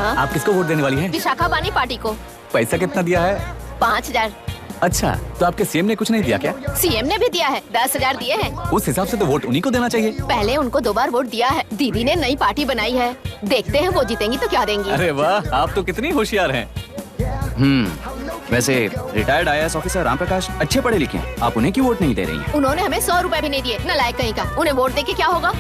आप किसको वोट देने वाली हैं? विशाखा बानी पार्टी को। पैसा कितना दिया है? 5,000। अच्छा, तो आपके सीएम ने कुछ नहीं दिया क्या? सीएम ने भी दिया है, 10,000 दिए हैं। उस हिसाब से तो वोट उन्हीं को देना चाहिए। पहले उनको 2 बार वोट दिया है। दीदी ने नई पार्टी बनाई है, देखते हैं वो जीतेंगी तो क्या देंगी। अरे वाह, आप तो कितनी होशियार हैं। वैसे retired IAS officer Ram Prakash अच्छे पढ़े लिखे हैं, आप उन्हें क्यों वोट नहीं दे रही हैं? उन्होंने हमें 100 रुपए भी नहीं दिए, नालायक कहीं का। उन्हें वोट दे के क्या होगा?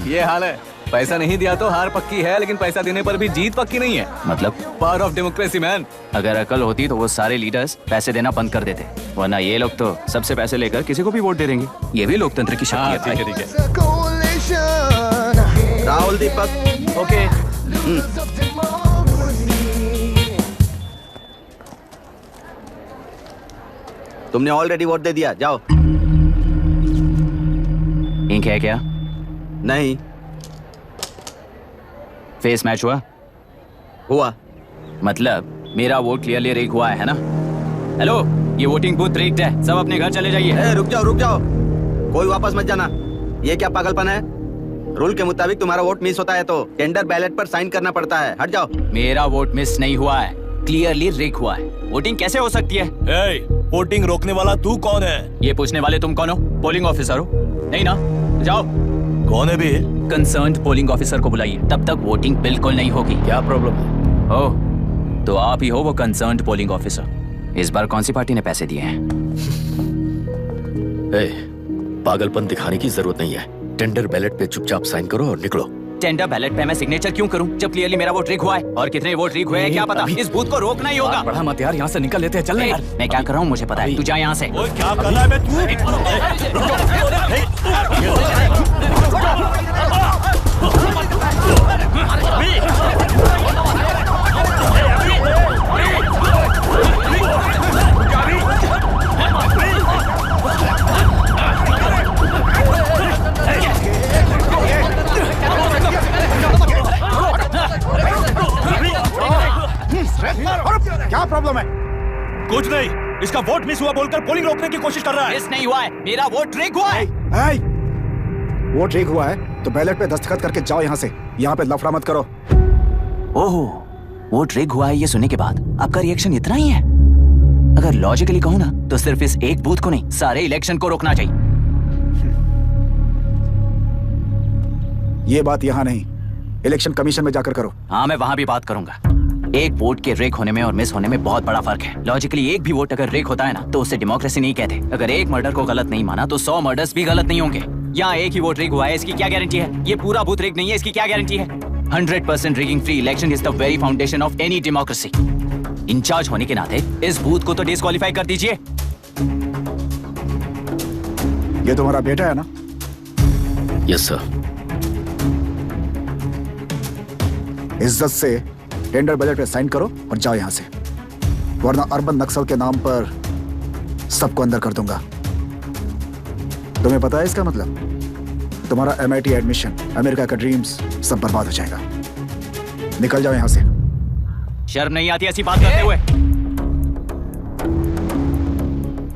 ये हाल है। पैसा नहीं दिया तो हार पक्की है, लेकिन पैसा देने पर भी जीत पक्की नहीं है। मतलब पावर ऑफ डेमोक्रेसी मैन। अगर अकल होती तो वो सारे लीडर्स पैसे देना बंद कर देते, वरना ये लोग तो सबसे पैसे लेकर किसी को भी वोट दे देंगे। ये भी लोकतंत्र की शक्ति है। ठीक है, ठीक है। राहुल दीपक, ओके। तुमने ऑलरेडी वोट दे दिया, जाओ। इंक है क्या? नहीं फेस मैच हुआ? हुआ। मतलब मेरा वोट क्लियरली रिग हुआ है ना? हेलो, ये वोटिंग बूथ रिग्ड है, सब अपने घर चले जाइए। रुक जाओ, कोई वापस मत जाना। ये क्या पागलपन है? रूल के मुताबिक तुम्हारा वोट मिस होता है तो टेंडर बैलेट पर साइन करना पड़ता है। हट जाओ। मेरा वोट मिस नहीं हुआ है, क्लियरली रिग हुआ है। वोटिंग कैसे हो सकती है? वोटिंग रोकने वाला तू कौन है? ये पूछने वाले तुम कौन हो? पोलिंग ऑफिसर हो? नहीं ना? जाओ। कौन है भी? कंसर्न्ड पोलिंग ऑफिसर को बुलाइए, तब तक वोटिंग बिल्कुल नहीं होगी। क्या प्रॉब्लम है? ओह, तो आप ही हो वो कंसर्न्ड पोलिंग ऑफिसर। इस बार कौन सी पार्टी ने पैसे दिए हैं? पागलपन दिखाने की जरूरत नहीं है। टेंडर बैलेट पे चुपचाप साइन करो और निकलो। टेंडर बैलेट पे मैं सिग्नेचर क्यों करूं जब क्लियरली मेरा वोट रिग हुआ है? और कितने वोट रिग हुए हैं क्या पता। इस बूथ को रोकना ही होगा। बढ़ा मत यार, यहाँ से निकल लेते हैं। चल यार। मैं क्या कर रहा हूँ मुझे पता है, तू जा यहाँ से। क्या कर रहा है बे तू? क्या प्रॉब्लम है? कुछ नहीं, इसका वोट मिस हुआ बोलकर पोलिंग रोकने की कोशिश कर रहा है। मिस नहीं हुआ है, मेरा वोट रिग हुआ है। वोट रिग हुआ है तो बैलेट पे दस्तखत करके जाओ यहाँ से। यहाँ पे लफड़ा मत करो। ओहो, वोट रिग हुआ है ये सुनने के बाद आपका रिएक्शन इतना ही है? अगर लॉजिकली कहूँ ना तो सिर्फ इस एक बूथ को नहीं, सारे इलेक्शन को रोकना चाहिए। ये बात यहाँ नहीं, इलेक्शन कमीशन में जाकर करो। हाँ, मैं वहाँ भी बात करूंगा। एक वोट के रिग होने में और मिस होने में बहुत बड़ा फर्क है। लॉजिकली एक भी वोट अगर रिग होता है ना तो उसे डेमोक्रेसी नहीं कहते। अगर एक मर्डर को गलत नहीं माना तो 100 मर्डर्स भी गलत नहीं होंगे। यहाँ एक ही वोट रिग हुआ है, इसकी क्या गारंटी है? ये पूरा बूथ रिग नहीं है, इसकी क्या गारंटी है? 100% rigging free election is the very foundation of any democracy. In charge होने के नाते इस बूथ को तो डिस्क्वालीफाई कर दीजिए। ये तुम्हारा बेटा है ना? Yes sir. इज्जत से टेंडर बैलेट पे साइन करो और जाओ यहाँ से, वरना अर्बन नक्सल के नाम पर सबको अंदर कर दूंगा। तुम्हें पता है इसका मतलब? तुम्हारा MIT एडमिशन, अमेरिका का ड्रीम्स सब बर्बाद हो जाएगा। निकल जाओ यहाँ से। शर्म नहीं आती ऐसी बात करते हुए?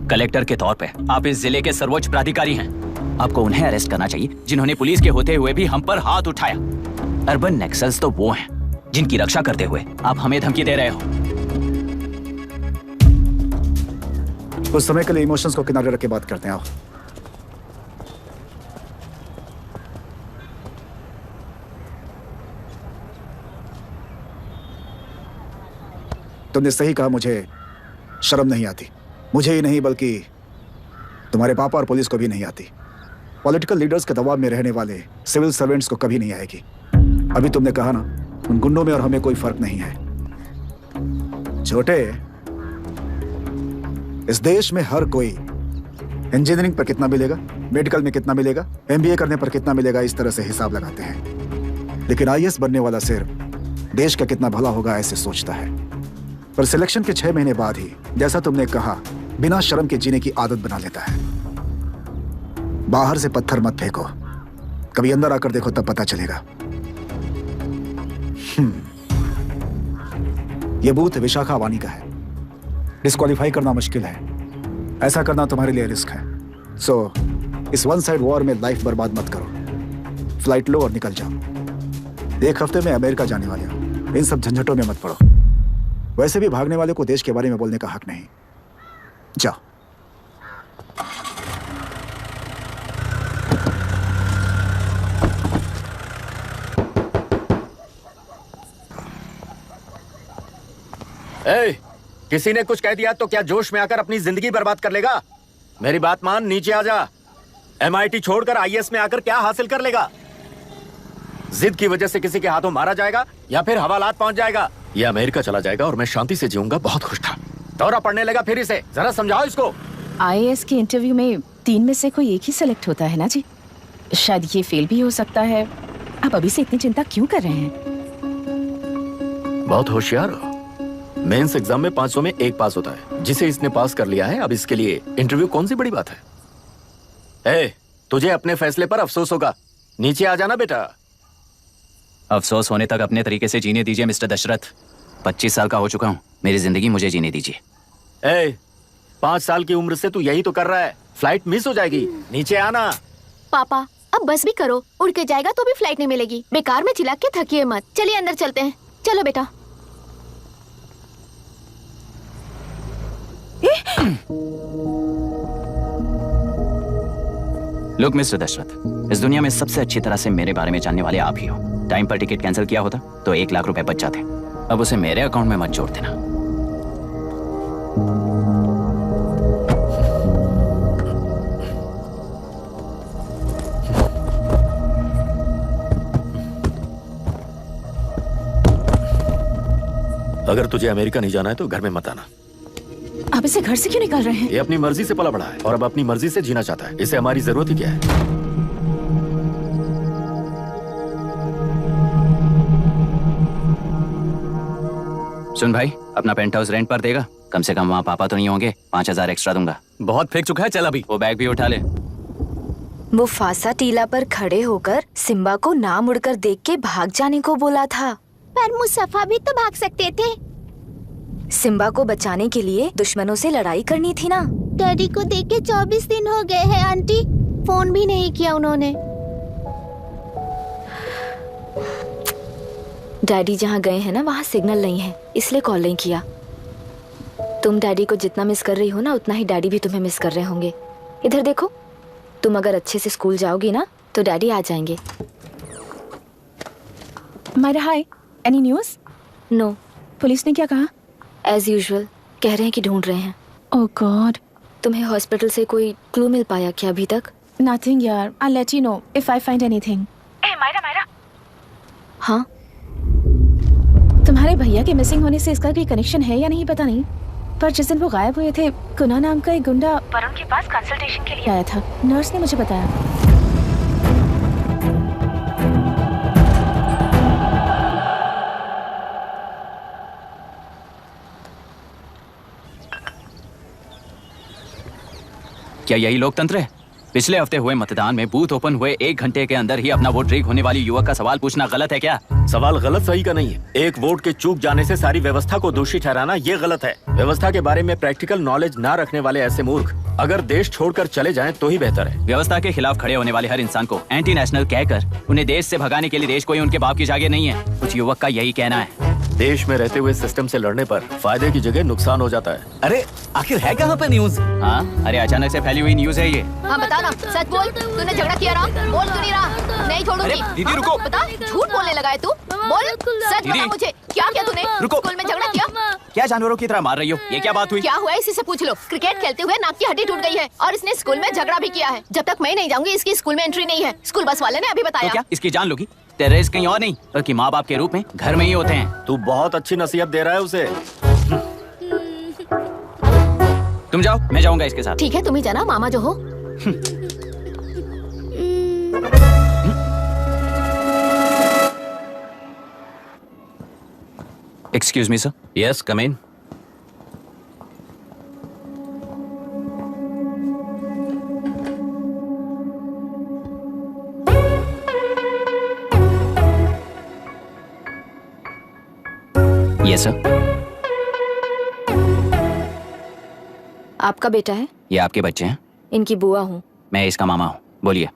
कलेक्टर के तौर पे आप इस जिले के सर्वोच्च प्राधिकारी हैं। आपको उन्हें अरेस्ट करना चाहिए जिन्होंने पुलिस के होते हुए भी हम पर हाथ उठाया। अर्बन नक्सल्स तो वो हैं जिनकी रक्षा करते हुए आप हमें धमकी दे रहे हो। कुछ समय के लिए इमोशंस को किनारे रख के बात करते हैं। आओ। तुमने सही कहा, मुझे शर्म नहीं आती। मुझे ही नहीं बल्कि तुम्हारे पापा और पुलिस को भी नहीं आती। पॉलिटिकल लीडर्स के दबाव में रहने वाले सिविल सर्वेंट्स को कभी नहीं आएगी। अभी तुमने कहा ना, उन गुंडों में और हमें कोई फर्क नहीं है। छोटे, इस देश में हर कोई इंजीनियरिंग पर कितना मिलेगा, मेडिकल में कितना मिलेगा, MBA करने पर कितना मिलेगा, इस तरह से हिसाब लगाते हैं। लेकिन IAS बनने वाला सिर्फ देश का कितना भला होगा ऐसे सोचता है। पर सिलेक्शन के 6 महीने बाद ही, जैसा तुमने कहा, बिना शर्म के जीने की आदत बना लेता है। बाहर से पत्थर मत फेंको, कभी अंदर आकर देखो तब पता चलेगा। ये बूथ विशाखा वानी का है। डिस्क्वालीफाई करना मुश्किल है, ऐसा करना तुम्हारे लिए रिस्क है। सो इस वन साइड वॉर में लाइफ बर्बाद मत करो। फ्लाइट लो और निकल जाओ। 1 हफ्ते में अमेरिका जाने वाले हो। इन सब झंझटों में मत पड़ो। वैसे भी भागने वाले को देश के बारे में बोलने का हक नहीं। जाओ। ए, किसी ने कुछ कह दिया तो क्या जोश में आकर अपनी जिंदगी बर्बाद कर लेगा? मेरी बात मान, नीचे आ जा। MIT छोड़कर IAS में आकर क्या हासिल कर लेगा? जिद की वजह से किसी के हाथों मारा जाएगा या फिर हवालात पहुंच जाएगा, या अमेरिका चला जाएगा और मैं शांति से जीऊंगा। बहुत खुश था। दौरा पड़ने लगा फिर इसे, जरा समझाओ इसको। IAS के इंटरव्यू में 3 में से कोई एक ही सेलेक्ट होता है ना जी? शायद ये फेल भी हो सकता है। आप अभी से इतनी चिंता क्यों कर रहे हैं? बहुत होशियार हो। मेंस एग्जाम में 500 में 1 पास होता है, जिसे इसने पास कर लिया है। अब इसके लिए इंटरव्यू कौन सी बड़ी बात है? तुझे अपने फैसले पर अफसोस होगा। नीचे आ जाना बेटा। अफसोस होने तक अपने तरीके से जीने दीजिए मिस्टर दशरथ। 25 साल का हो चुका हूँ, मेरी जिंदगी मुझे जीने दीजिए। 5 साल की उम्र से तू यही तो कर रहा है। फ्लाइट मिस हो जाएगी, नीचे आना। पापा अब बस भी करो, उड़ के जाएगा तो भी फ्लाइट नहीं मिलेगी। बेकार में चिल्ला के थकिए मत। चलिए अंदर चलते हैं। चलो बेटा। लुक मिस्टर दशरथ, इस दुनिया में सबसे अच्छी तरह से मेरे बारे में जानने वाले आप ही हो। टाइम पर टिकट कैंसिल किया होता तो 1 लाख रुपए बच जाते। अब उसे मेरे अकाउंट में मत जोड़ देना। अगर तुझे अमेरिका नहीं जाना है तो घर में मत आना। आप इसे घर से क्यों निकाल रहे हैं? ये अपनी मर्जी से पला बड़ा है और अब अपनी मर्जी से जीना चाहता है। इसे हमारी जरूरत ही क्या है? सुन भाई, अपना पेंट हाउस रेंट पर देगा? कम से कम वहाँ पापा तो नहीं होंगे। 5000 एक्स्ट्रा दूंगा। बहुत फेंक चुका है, चल अभी। वो बैग भी उठा ले। मुफासा टीला पर खड़े होकर सिम्बा को ना मुड़कर देख के भाग जाने को बोला था। पर मुस्तफा भी तो भाग सकते थे। सिम्बा को बचाने के लिए दुश्मनों से लड़ाई करनी थी ना। डैडी को देख के 24 दिन हो गए हैं आंटी। फोन भी नहीं किया उन्होंने। डैडी जहाँ गए हैं ना, वहाँ सिग्नल नहीं है, इसलिए कॉल नहीं किया। तुम डैडी को जितना मिस कर रही हो ना, उतना ही डैडी भी तुम्हें मिस कर रहे होंगे। इधर देखो, तुम अगर अच्छे से स्कूल जाओगी ना तो डैडी आ जाएंगे। मायरा हाय, एनी न्यूज़? नो। पुलिस ने क्या कहा? एज यूजुअल कह रहे हैं कि ढूंढ रहे हैं। ओह गॉड। तुम्हें हॉस्पिटल से कोई क्लू मिल पाया क्या अभी तक? नथिंग यार, I let you know if I find anything. Myra. हाँ, तुम्हारे भैया के मिसिंग होने से इसका कोई कनेक्शन है या नहीं पता नहीं, पर जिस दिन वो गायब हुए थे, कुना नाम का एक गुंडा वरुण के पास कंसल्टेशन के लिए आया था। नर्स ने मुझे बताया। क्या यही लोकतंत्र है? पिछले हफ्ते हुए मतदान में बूथ ओपन हुए 1 घंटे के अंदर ही अपना वोट रीक होने वाली युवक का सवाल पूछना गलत है क्या? सवाल गलत सही का नहीं है। एक वोट के चूक जाने से सारी व्यवस्था को दोषी ठहराना ये गलत है। व्यवस्था के बारे में प्रैक्टिकल नॉलेज ना रखने वाले ऐसे मूर्ख अगर देश छोड़कर चले जाएं तो ही बेहतर है। व्यवस्था के खिलाफ खड़े होने वाले हर इंसान को एंटी नेशनल कहकर उन्हें देश से भगाने के लिए देश कोई उनके बाप की जागीर नहीं है। कुछ युवक का यही कहना है। देश में रहते हुए सिस्टम से लड़ने पर फायदे की जगह नुकसान हो जाता है। अरे आखिर है कहाँ पे न्यूज? हाँ, अरे अचानक से फैली हुई न्यूज है ये। हाँ बता ना, सच बोल। तूने झगड़ा किया ना? बोल क्यों नहीं रहा? नहीं छोड़ूंगी। दीदी रुको। बता, झूठ बोलने लगा है तू। बोल, सच बता मुझे, क्या किया तूने? रुको। स्कूल में झगड़ा किया? क्या जानवरों की तरह मार रही हो? ये क्या बात हुई? क्या हुआ है इसी से पूछ लो। क्रिकेट खेलते हुए नाक की हड्डी टूट गई है और इसने स्कूल में झगड़ा भी किया है। जब तक मैं नहीं जाऊंगी इसकी स्कूल में एंट्री नहीं है। स्कूल बस वाले ने अभी तो बताया। क्या इसकी जान लोगी? टेररिस्ट कहीं और नहीं बल्कि माँ बाप के रूप में घर में ही होते हैं। तू बहुत अच्छी नसीहत दे रहा है उसे। तुम जाओ, मैं जाऊंगा इसके साथ। ठीक है, तुम ही जाना, मामा जो हो। Excuse me sir. Yes, come in. Yes sir. आपका बेटा है? ये आपके बच्चे हैं? इनकी बुआ हूँ। मैं इसका मामा हूँ। बोलिए,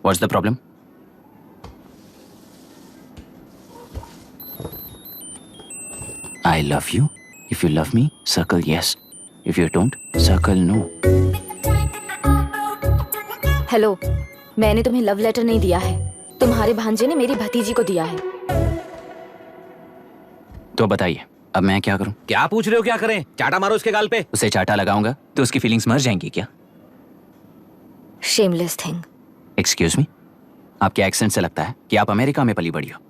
what's the problem? I love you. If you love me, circle yes. If you don't, circle no. Hello, मैंने तुम्हें लव लेटर नहीं दिया है, तुम्हारे भांजे ने मेरी भतीजी को दिया है। तो बताइए, अब मैं क्या करूं? क्या पूछ रहे हो? क्या करें? चाटा मारो उसके गाल पे। उसे चाटा लगाऊंगा तो उसकी फीलिंग्स मर जाएंगी क्या? Shameless thing. एक्सक्यूज मी, आपके एक्सेंट से लगता है कि आप अमेरिका में पली बड़ी हो।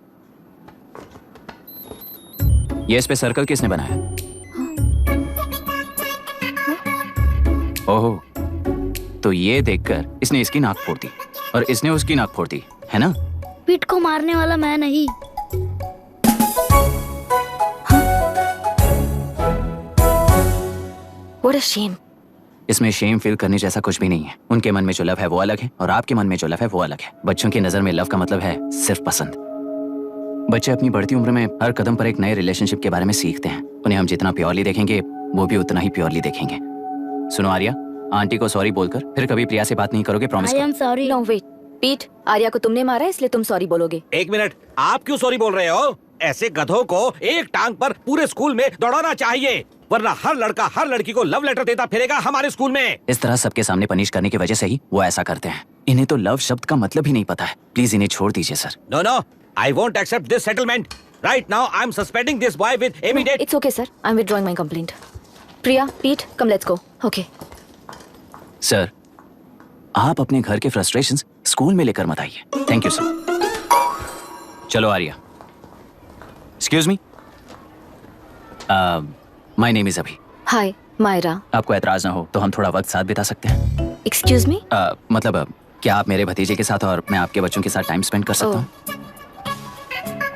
ये इस पे सर्कल किसने बनाया? ओहो, तो ये देखकर इसने इसकी नाक फोड़ दी और इसने उसकी नाक फोड़ दी, है ना? पीठ को मारने वाला मैं नहीं। What a shame. इसमें शेम फील करने जैसा कुछ भी नहीं है। उनके मन में जो लव है वो अलग है और आपके मन में जो लव है वो अलग है। बच्चों की नजर में लव का मतलब है सिर्फ पसंद। बच्चे अपनी बढ़ती उम्र में हर कदम पर एक नए रिलेशनशिप के बारे में सीखते हैं। उन्हें हम जितना प्योरली देखेंगे वो भी उतना ही प्योरली देखेंगे। सुनो आर्या, आंटी को सॉरी बोलकर फिर कभी प्रिया से बात नहीं करोगे, promise I am sorry. No, wait. पीट, आर्या को तुमने मारा इसलिए तुम सॉरी बोलोगे। एक मिनट, आप क्यों सॉरी बोल रहे हो? ऐसे गधों को एक टांग पर पूरे स्कूल में दौड़ाना चाहिए, वरना हर लड़का हर लड़की को लव लेटर देता फिरेगा हमारे स्कूल में। इस तरह सबके सामने पनिश करने की वजह से ही वो ऐसा करते हैं। इन्हें तो लव शब्द का मतलब ही नहीं पता है। प्लीज इन्हें छोड़ दीजिए sir. No no, I won't accept this settlement. Right now I am suspending this boy with immediate. It's okay, sir. I'm withdrawing my complaint. Priya, Pete, come let's go. Okay. Sir, आप अपने घर के frustrations school में लेकर मत आइए। Thank you sir. चलो Arya. Excuse me, my name is Abhi. Hi, Myra. आपको ऐतराज ना हो तो हम थोड़ा वक्त साथ बिता सकते हैं? Excuse me? मतलब क्या आप मेरे भतीजे के साथ और मैं आपके बच्चों के साथ टाइम स्पेंड कर सकता हूँ?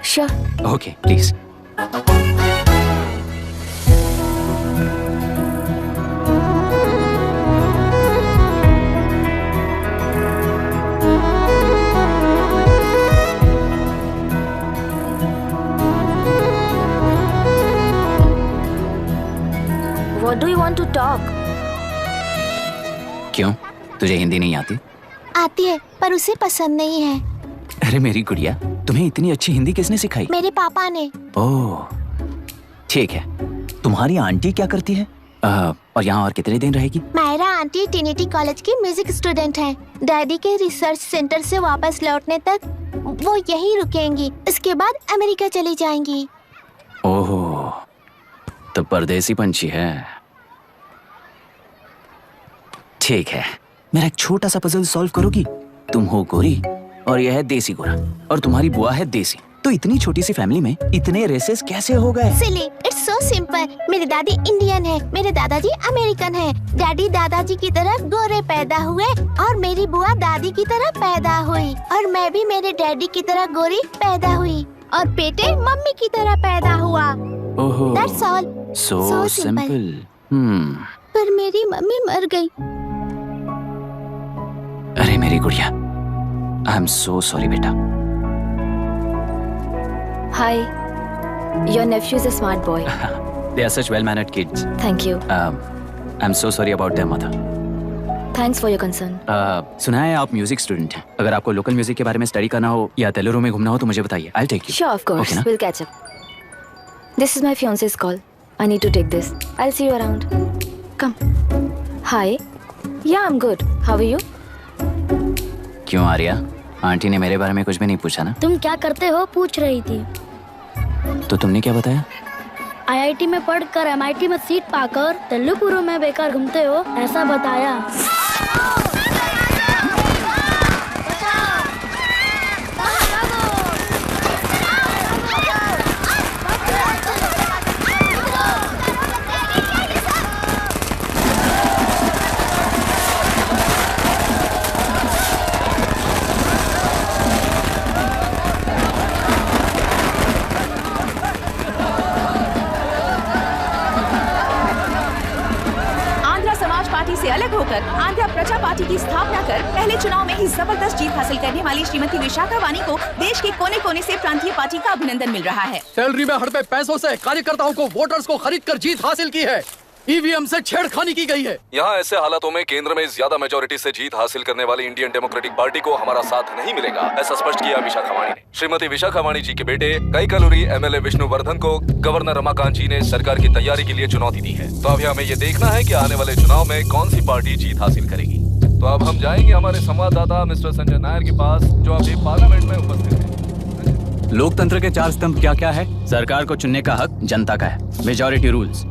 Sure. Okay, please. What do you want to talk? क्यों, तुझे हिंदी नहीं आती? आती है पर उसे पसंद नहीं है। अरे मेरी गुड़िया, तुम्हें इतनी अच्छी हिंदी किसने सिखाई? मेरे पापा ने। ओह, ठीक है। तुम्हारी आंटी क्या करती है? और यहाँ और कितने दिन रहेगी? मायरा आंटी ट्रिनिटी कॉलेज की म्यूजिक स्टूडेंट हैं। डैडी के रिसर्च सेंटर से वापस लौटने तक वो यहीं रुकेंगी। इसके बाद अमेरिका चली जाएंगी। ओह, तो परदेसी पंछी है। ठीक है, मेरा एक छोटा सा पजल सॉल्व करोगी? तुम हो गोरी और यह है देसी गोरा और तुम्हारी बुआ है देसी, तो इतनी छोटी सी फैमिली में इतने रेसेस कैसे हो गए? सिली, इट्स सो सिंपल। मेरी दादी इंडियन है, मेरे दादाजी अमेरिकन है। डैडी दादाजी की तरह गोरे पैदा हुए और मेरी बुआ दादी की तरह पैदा हुई और मैं भी मेरे डैडी की तरह गोरी पैदा हुई और बेटे मम्मी की तरह पैदा हुआ। ओहो, That's all. so So simple. पर मेरी मम्मी मर गई। अरे मेरी गुड़िया, आई एम सो सॉरी बेटा। Hi. Your nephew is a smart boy. They are such well-mannered kids. Thank you. I'm so sorry about their mother. Thanks for your concern. सुना है आप म्यूजिक स्टूडेंट हैं। अगर आपको लोकल म्यूजिक के बारे में स्टडी करना हो या तेलुरु में घूमना हो तो मुझे बताइए। I'll take you. Sure, of course. Okay, ना? We'll catch up. This is my fiance's call. I need to take this. I'll see you around. Come. Hi. Yeah, I'm good. How are you? क्यों Arya, aunty ने मेरे बारे में कुछ भी नहीं पूछा ना? तुम क्या करते हो पूछ रही थी। तो तुमने क्या बताया? आईआईटी में पढ़कर एमआईटी में सीट पाकर तेलुगुरु में बेकार घूमते हो ऐसा बताया। से अलग होकर आंध्र प्रजा पार्टी की स्थापना कर पहले चुनाव में ही जबरदस्त जीत हासिल करने वाली श्रीमती विशाखा वानी को देश के कोने कोने से प्रांतीय पार्टी का अभिनंदन मिल रहा है। सैलरी में हड़पे पैसों से कार्यकर्ताओं को वोटर्स को खरीद कर जीत हासिल की है। ईवीएम से छेड़खानी की गई है। यहाँ ऐसे हालातों में केंद्र में ज्यादा मेजोरिटी से जीत हासिल करने वाली इंडियन डेमोक्रेटिक पार्टी को हमारा साथ नहीं मिलेगा, ऐसा स्पष्ट किया विशाखा वाणी ने। श्रीमती विशाखा वाणी जी के बेटे कैकलूरी एमएलए विष्णुवर्धन को गवर्नर रमाकांत जी ने सरकार की तैयारी के लिए चुनौती दी है। तो अभी हमें ये देखना है कि आने वाले चुनाव में कौन सी पार्टी जीत हासिल करेगी। तो अब हम जाएंगे हमारे संवाददाता मिस्टर संजय नायर के पास, जो अभी पार्लियामेंट में उपस्थित है। लोकतंत्र के 4 स्तंभ क्या क्या है? सरकार को चुनने का हक जनता का है, मेजॉरिटी रूल्स।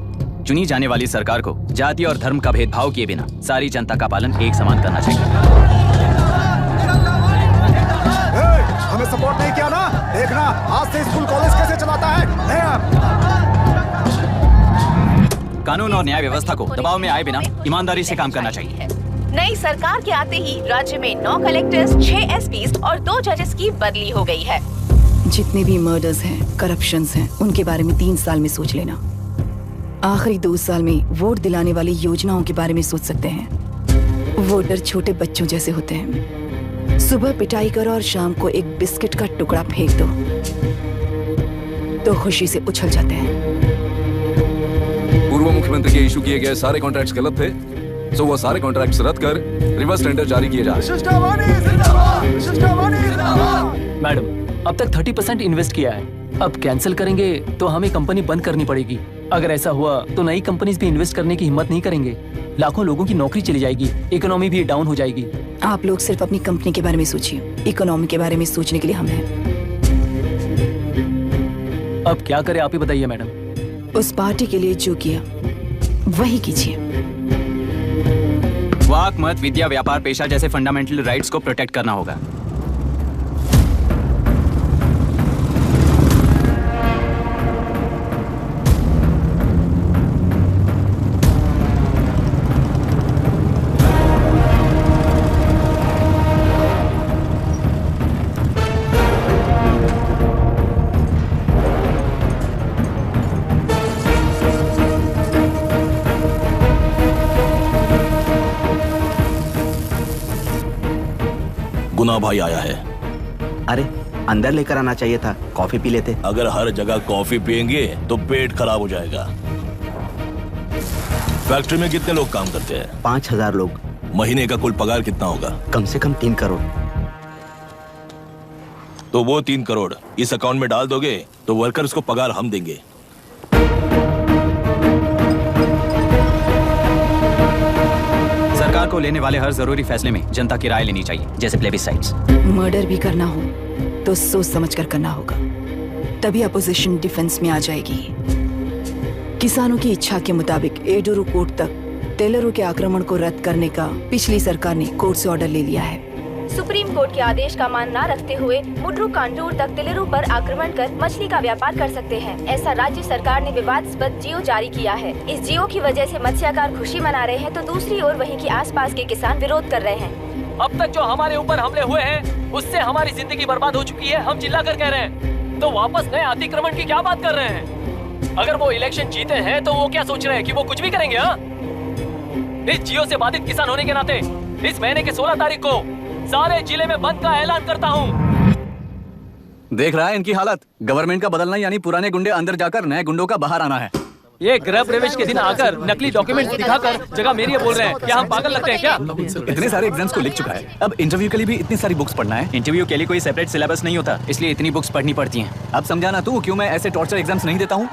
चुनी जाने वाली सरकार को जाति और धर्म का भेदभाव किए बिना सारी जनता का पालन एक समान करना चाहिए। हमें सपोर्ट नहीं किया ना, देखना आज से स्कूल कॉलेज कैसे चलाता है। कानून और न्याय व्यवस्था को दबाव में आए बिना ईमानदारी से काम करना चाहिए। नई सरकार के आते ही राज्य में 9 कलेक्टर्स, 6 एसपीज और 2 जजेस की बदली हो गई है। जितने भी मर्डर्स हैं, करप्शंस हैं, उनके बारे में 3 साल में सोच लेना। आखिरी 2 साल में वोट दिलाने वाली योजनाओं के बारे में सोच सकते हैं। वोटर छोटे बच्चों जैसे होते हैं। सुबह पिटाई करो और शाम को एक बिस्किट का टुकड़ा फेंक दो तो खुशी से उछल जाते हैं। पूर्व मुख्यमंत्री के इशू किए गए सारे कॉन्ट्रैक्ट्स गलत थे, तो वो सारे कॉन्ट्रैक्ट्स रद्द कर रिवर्स टेंडर जारी किए जा रहे हैं। मैडम, अब तक 30% इन्वेस्ट किया है, अब कैंसिल करेंगे तो हमें कंपनी बंद करनी पड़ेगी। अगर ऐसा हुआ तो नई कंपनीज भी इन्वेस्ट करने की हिम्मत नहीं करेंगे। लाखों लोगों की नौकरी चली जाएगी, इकोनॉमी भी डाउन हो जाएगी। आप लोग सिर्फ अपनी कंपनी के बारे में सोचिए, इकोनॉमी के बारे में सोचने के लिए हम हैं। अब क्या करें आप ही बताइए मैडम। उस पार्टी के लिए जो किया वही कीजिए। वाक, मत, विद्या, व्यापार, पेशा जैसे फंडामेंटल राइट्स को प्रोटेक्ट करना होगा। गुना भाई आया है। अरे अंदर लेकर आना चाहिए था, कॉफी पी लेते। अगर हर जगह कॉफी पियेंगे तो पेट खराब हो जाएगा। फैक्ट्री में कितने लोग काम करते हैं? 5000 लोग। महीने का कुल पगार कितना होगा? कम से कम 3 करोड़। तो वो 3 करोड़ इस अकाउंट में डाल दोगे तो वर्कर्स को पगार हम देंगे। सरकार को लेने वाले हर जरूरी फैसले में जनता की राय लेनी चाहिए, जैसे प्लेबिसाइट्स। मर्डर भी करना हो तो सोच समझ कर करना होगा, तभी अपोजिशन डिफेंस में आ जाएगी। किसानों की इच्छा के मुताबिक एडोरू कोर्ट तक टेलरों के आक्रमण को रद्द करने का पिछली सरकार ने कोर्ट से ऑर्डर ले लिया है। सुप्रीम कोर्ट के आदेश का मान न रखते हुए मुड्रू कांटूर तक टेलरों पर आक्रमण कर मछली का व्यापार कर सकते हैं, ऐसा राज्य सरकार ने विवादास्पद जियो जारी किया है। इस जियो की वजह से मत्स्यकार खुशी मना रहे हैं तो दूसरी ओर वहीं के आसपास के किसान विरोध कर रहे हैं। अब तक जो हमारे ऊपर हमले हुए हैं उससे हमारी जिंदगी बर्बाद हो चुकी है, हम चिल्ला कर कह रहे हैं, तो वापस नए अतिक्रमण की क्या बात कर रहे हैं? अगर वो इलेक्शन जीते हैं तो वो क्या सोच रहे हैं कि वो कुछ भी करेंगे? हाँ, इस जियो से बाधित किसान होने के नाते इस महीने के 16 तारीख को सारे जिले में बंद का ऐलान करता हूँ। देख रहा है इनकी हालत। गवर्नमेंट का बदलना यानी पुराने गुंडे अंदर जाकर नए गुंडों का बाहर आना है। ये गृह प्रवेश के दिन आकर नकली डॉक्यूमेंट दिखाकर जगह मेरी बोल रहे हैं, क्या हम पागल लगते हैं क्या? इतने सारे एग्जाम्स को लिख चुका है, अब इंटरव्यू के लिए भी इतनी सारी बुक्स पढ़ना है। इंटरव्यू के लिए कोई सेपरेट सिलेबस नहीं होता, इसलिए इतनी बुक्स पढ़नी पड़ती हैं। अब समझाना तू क्यों मैं ऐसे टॉर्चर एग्जाम्स नहीं देता हूँ।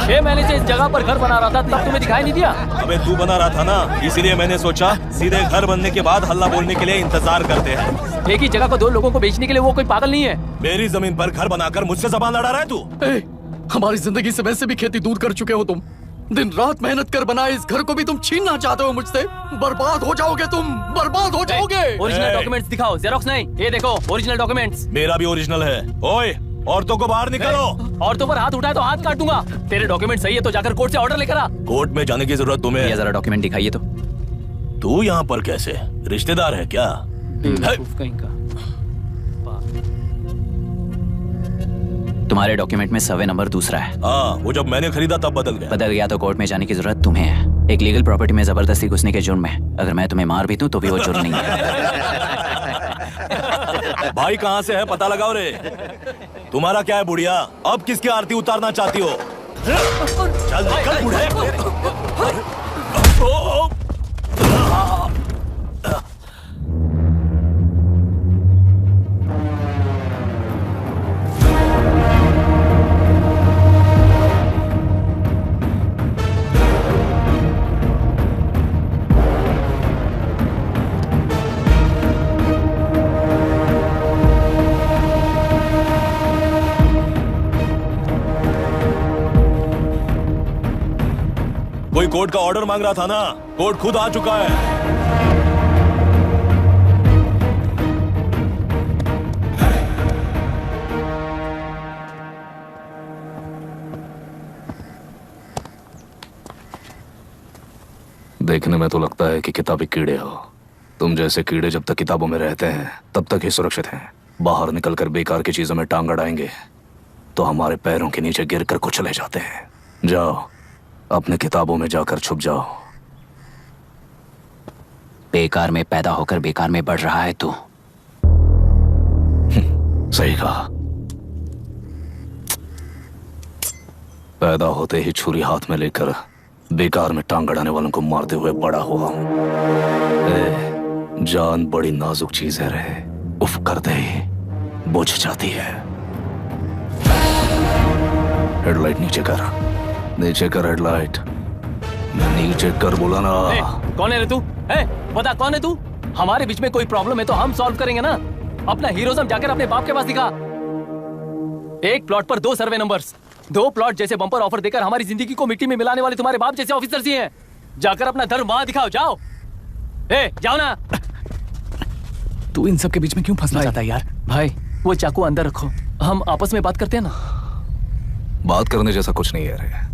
6 महीने से इस जगह पर घर बना रहा था, तब तुम्हें दिखाई नहीं दिया? अबे तू बना रहा था ना, इसीलिए मैंने सोचा सीधे घर बनने के बाद हल्ला बोलने के लिए इंतजार करते हैं। एक ही जगह को 2 लोगों को बेचने के लिए वो कोई पागल नहीं है। मेरी जमीन पर घर बनाकर मुझसे जबान लड़ा रहा है तू। हमारी जिंदगी से वैसे भी खेती दूर कर चुके हो तुम। दिन रात मेहनत कर बनाए इस घर को भी तुम छीनना चाहते हो मुझसे। बर्बाद हो जाओगे तुम, बर्बाद हो जाओगे। ओरिजिनल डॉक्यूमेंट्स दिखाओ, जेरोक्स नहीं। ये देखो ओरिजिनल डॉक्यूमेंट्स। मेरा भी ओरिजिनल है। ओए औरतों को बाहर निकालो। औरतों पर हाथ उठाए तो हाथ काट दूंगा। तेरे डॉक्यूमेंट सही है तो जाकर कोर्ट से ऑर्डर लेकर आ। कोर्ट में जाने की जरूरत तुम्हें? ये जरा डॉक्यूमेंट दिखाइए तो। तू यहाँ पर कैसे? रिश्तेदार है क्या? कहीं का। तुम्हारे डॉक्यूमेंट में सर्वे नंबर दूसरा है। हाँ, वो जब मैंने खरीदा तब बदल गया। बदल गया तो कोर्ट में जाने की जरूरत तुम्हें है। एक लीगल प्रॉपर्टी में जबरदस्ती घुसने के जुर्म में अगर मैं तुम्हें मार भी दूं तो भी वो जुर्म नहीं है। भाई कहाँ से है पता लगाओ रे। तुम्हारा क्या है बुढ़िया, अब किसकी आरती उतारना चाहती हो? चल निकल बूढ़े। कोई कोर्ट का ऑर्डर मांग रहा था ना, कोर्ट खुद आ चुका है। देखने में तो लगता है कि किताबी कीड़े हो। तुम जैसे कीड़े जब तक किताबों में रहते हैं तब तक ही सुरक्षित हैं। बाहर निकलकर बेकार की चीजों में टांग अड़ाएंगे तो हमारे पैरों के नीचे गिरकर कुचले जाते हैं। जाओ अपने किताबों में जाकर छुप जाओ। बेकार में पैदा होकर बेकार में बढ़ रहा है तू। सही कहा। पैदा होते ही छुरी हाथ में लेकर बेकार में टांग अड़ाने वालों को मारते हुए बड़ा हुआ हूं। जान बड़ी नाजुक चीज है रे, उफ करते ही बुझ जाती है। हेडलाइट नीचे कर, नीचे कर हेडलाइट, नीचे कर बोला ना। कौन है रे तू? बता कौन है तू? हमारे बीच में कोई प्रॉब्लम है तो हम सॉल्व करेंगे ना। अपना हीरोइज्म जाकर अपने बाप के पास दिखा। एक प्लॉट पर 2 सर्वे नंबर्स, 2 प्लॉट जैसे बम्पर ऑफर देकर हमारी जिंदगी को मिट्टी में मिलाने वाले तुम्हारे बाप जैसे ऑफिसर्स ही हैं। जाकर अपना धर्म वहां दिखाओ, जाओ। जाओ ना। तू इन सब के बीच में क्यों फंसना चाहता है यार? भाई वो चाकू अंदर रखो, हम आपस में बात करते हैं ना। बात करने जैसा कुछ नहीं है रे।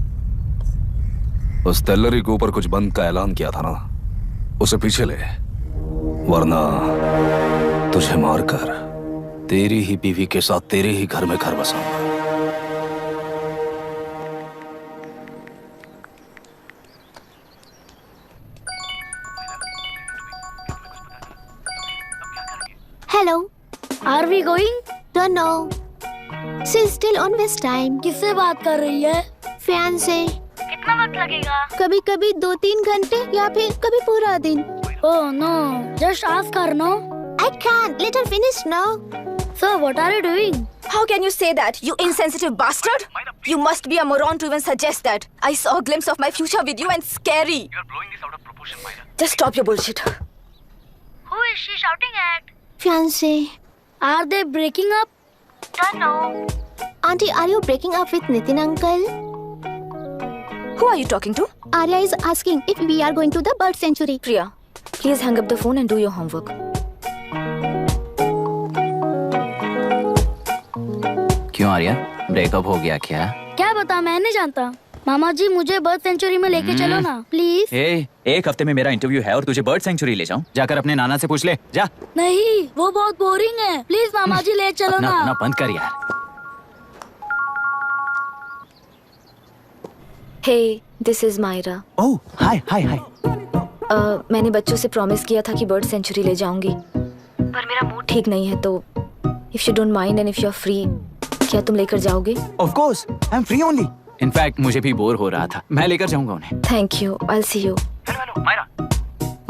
उस तेलरी के ऊपर कुछ बंद का ऐलान किया था ना, उसे पीछे ले, वरना तुझे मारकर तेरी ही बीवी के साथ तेरे ही घर में घर बसाऊंगा। Hello. Are we going? Don't know. She's still on West time. किससे बात कर रही है? फैन से। कितना वक्त लगेगा? कभी कभी 2-3 घंटे या फिर कभी पूरा दिन। Oh no, just ask her, no? I can't. Let her finish now. So what are you doing? How can you say that, you insensitive bastard? You must be a moron to even suggest that. I saw a glimpse of my future with you and scary. You are blowing this out of proportion, Myra. Just stop your bullshit. Who is she shouting at? Fiancé. Are they breaking up? Don't know. Auntie, are you breaking up with Nitin uncle? Who are you talking to? Arya is asking if we are going to the bird sanctuary. Priya, please hang up the phone and do your homework. क्यों Arya, breakup हो गया क्या? क्या बता, मैं नहीं जानता। मामा जी मुझे बर्ड सेंचुरी में लेके चलो ना प्लीज। एक हफ्ते में मेरा इंटरव्यू है और तुझे बर्ड सेंचुरी ले जाऊं? जाकर अपने नाना से पूछ ले, जा। नहीं, वो बहुत बोरिंग है, प्लीज मामा जी ले चलो ना। अपना बंद कर यार। Hey, this is Myra. Oh, hi. मैंने बच्चों से प्रॉमिस किया था कि बर्ड सेंचुरी ले जाऊंगी, पर मेरा मूड ठीक नहीं है, तो if you don't mind and if you're free, क्या तुम लेकर जाओगे? Of course, I'm free only. In fact, मुझे भी बोर हो रहा था, मैं लेकर जाऊंगा उन्हें। Thank you, I'll see you. Hello, Myra.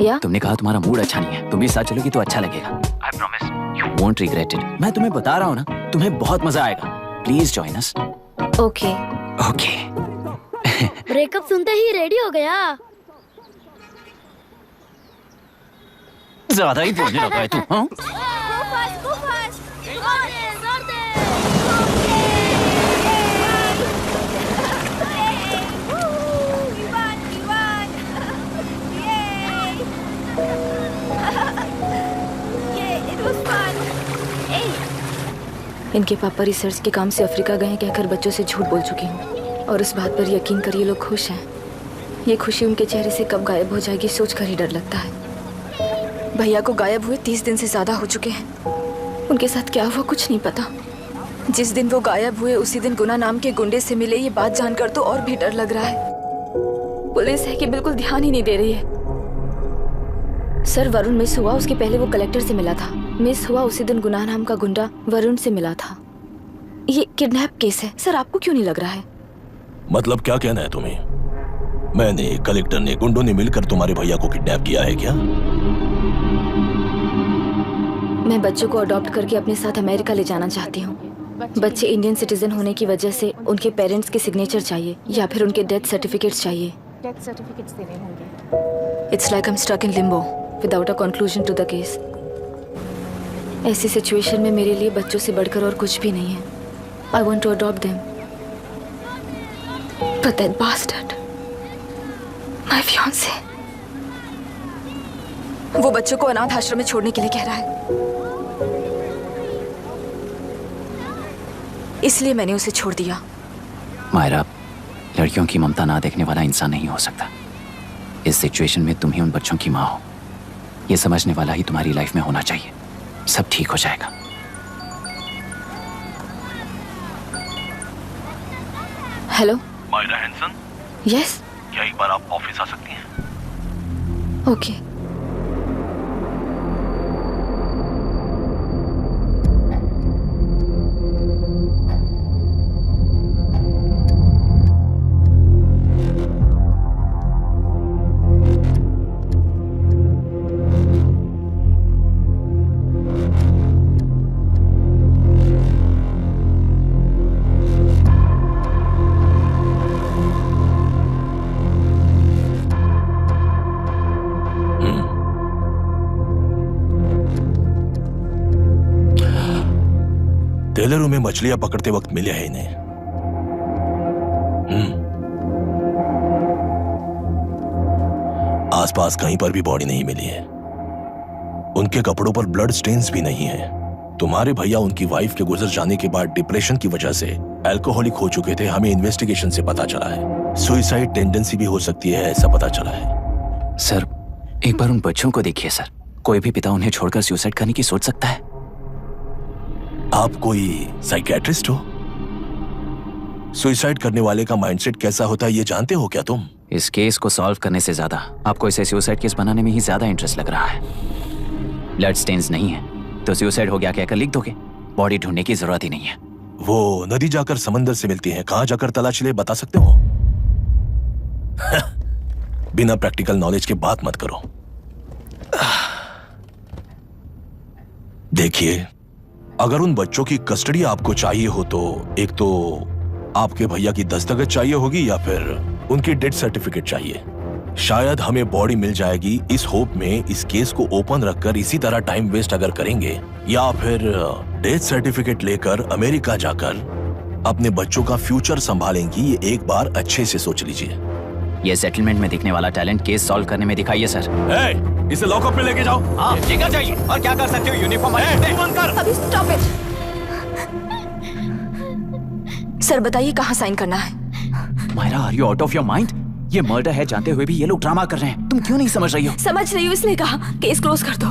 Yeah? तुमने कहा तुम्हारा मूड अच्छा नहीं है, तुम भी साथ चलोगी तो अच्छा लगेगा। I promise. You won't regret it. मैं तुम्हें बता रहा हूँ ना, तुम्हें बहुत मजा आएगा। Please join us. Okay. Okay. Breakup सुनते ही रेडी हो गया। ज्यादा ही बोलने लगा है तू, हाँ? इनके पापा रिसर्च के काम से अफ्रीका गए कहकर बच्चों से झूठ बोल चुकी हूँ, और इस बात पर यकीन कर ये लोग खुश हैं। ये खुशी उनके चेहरे से कब गायब हो जाएगी सोचकर ही डर लगता है। भैया को गायब हुए 30 दिन से ज्यादा हो चुके हैं। उनके साथ क्या हुआ कुछ नहीं पता। जिस दिन वो गायब हुए उसी दिन गुना नाम के गुंडे से मिले, ये बात जानकर तो और भी डर लग रहा है। पुलिस है कि बिल्कुल ध्यान ही नहीं दे रही है। सर वरुण मिस हुआ उसके पहले वो कलेक्टर से मिला था। मिस हुआ उसी दिन गुनाह नाम का गुंडा वरुण से मिला था। ये किडनैप केस है सर, आपको क्यों नहीं लग रहा है? मतलब क्या कहना है तुम्हें? मैंने, कलेक्टर ने, गुंडों ने मिलकर तुम्हारे भैया को किडनैप किया है क्या? मैं बच्चों को अडॉप्ट करके अपने साथ अमेरिका ले जाना चाहती हूँ। बच्चे इंडियन सिटीजन होने की वजह से उनके पेरेंट्स के सिग्नेचर चाहिए या फिर उनके डेथ सर्टिफिकेट्स चाहिए। डेथ सर्टिफिकेट्स देने होंगे। It's like I am stuck in limbo without a conclusion to the case. ऐसी सिचुएशन में मेरे लिए बच्चों से बढ़कर और कुछ भी नहीं है। I want to adopt them but that bastard my fiance वो बच्चों को अनाथ आश्रम में छोड़ने के लिए कह रहा है, इसलिए मैंने उसे छोड़ दिया। मायरा, लड़कियों की ममता ना देखने वाला इंसान नहीं हो सकता। इस सिचुएशन में तुम ही उन बच्चों की माँ हो, ये समझने वाला ही तुम्हारी लाइफ में होना चाहिए। सब ठीक हो जाएगा। Hello Myra Hanson? यस। क्या एक बार आप ऑफिस आ सकती हैं? ओके। टेलरों में मछलियां पकड़ते वक्त मिले हैं इन्हें। आसपास कहीं पर भी बॉडी नहीं मिली है। उनके कपड़ों पर ब्लड स्टेन्स भी नहीं है। तुम्हारे भैया उनकी वाइफ के गुजर जाने के बाद डिप्रेशन की वजह से अल्कोहलिक हो चुके थे। हमें इन्वेस्टिगेशन से पता चला है सुसाइड टेंडेंसी भी हो सकती है, ऐसा पता चला है। सर एक बार उन बच्चों को देखिए सर। कोई भी पिता उन्हें छोड़कर सुसाइड करने की सोच सकता है? आप कोई साइकियाट्रिस्ट हो? सुसाइड करने वाले का माइंडसेट कैसा होता है ये जानते हो क्या तुम? इस केस को सॉल्व करने से ज्यादा आपको इसे सुसाइड केस बनाने में ही ज्यादा इंटरेस्ट लग रहा है। ब्लड स्टेन्स नहीं है तो सुसाइड हो गया कहकर लिख दोगे। बॉडी ढूंढने की जरूरत ही नहीं है। वो नदी जाकर समंदर से मिलती है, कहां जाकर तलाश ले बता सकते हो? बिना प्रैक्टिकल नॉलेज के बात मत करो। देखिए, अगर उन बच्चों की कस्टडी आपको चाहिए हो तो एक तो आपके भैया की दस्तखत चाहिए होगी या फिर उनकी डेथ सर्टिफिकेट चाहिए। शायद हमें बॉडी मिल जाएगी इस होप में इस केस को ओपन रखकर इसी तरह टाइम वेस्ट अगर करेंगे, या फिर डेथ सर्टिफिकेट लेकर अमेरिका जाकर अपने बच्चों का फ्यूचर संभालेंगी। ये एक बार अच्छे से सोच लीजिए। ये सेटलमेंट में दिखने वाला टैलेंट केस सॉल्व करने में दिखाइए सर। इसे लॉकअप में लेके जाओ। हाँ, ठीक है चाहिए। और क्या कर सकते हो? यूनिफॉर्म अभी स्टॉप इट। सर बताइए कहाँ साइन करना है? Myra, are you out of your mind? ये मर्डर है जानते हुए भी ये लोग ड्रामा कर रहे हैं। तुम क्यों नहीं समझ रही हो? समझ रही हूँ, इसलिए कहा केस क्लोज कर दो।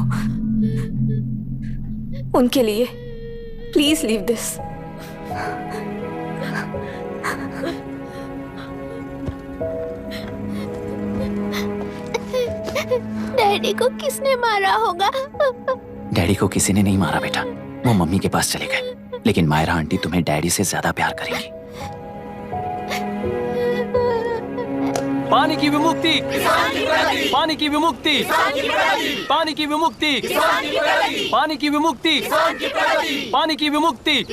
उनके लिए प्लीज लीव दिस। डैडी को किसने मारा होगा? डैडी को किसी ने नहीं मारा बेटा, वो मम्मी के पास चले गए। लेकिन मायरा आंटी तुम्हें डैडी से ज्यादा प्यार करेंगी। पानी की विमुक्ति, पानी की विमुक्ति, पानी की विमुक्ति, पानी की विमुक्ति, पानी की विमुक्ति,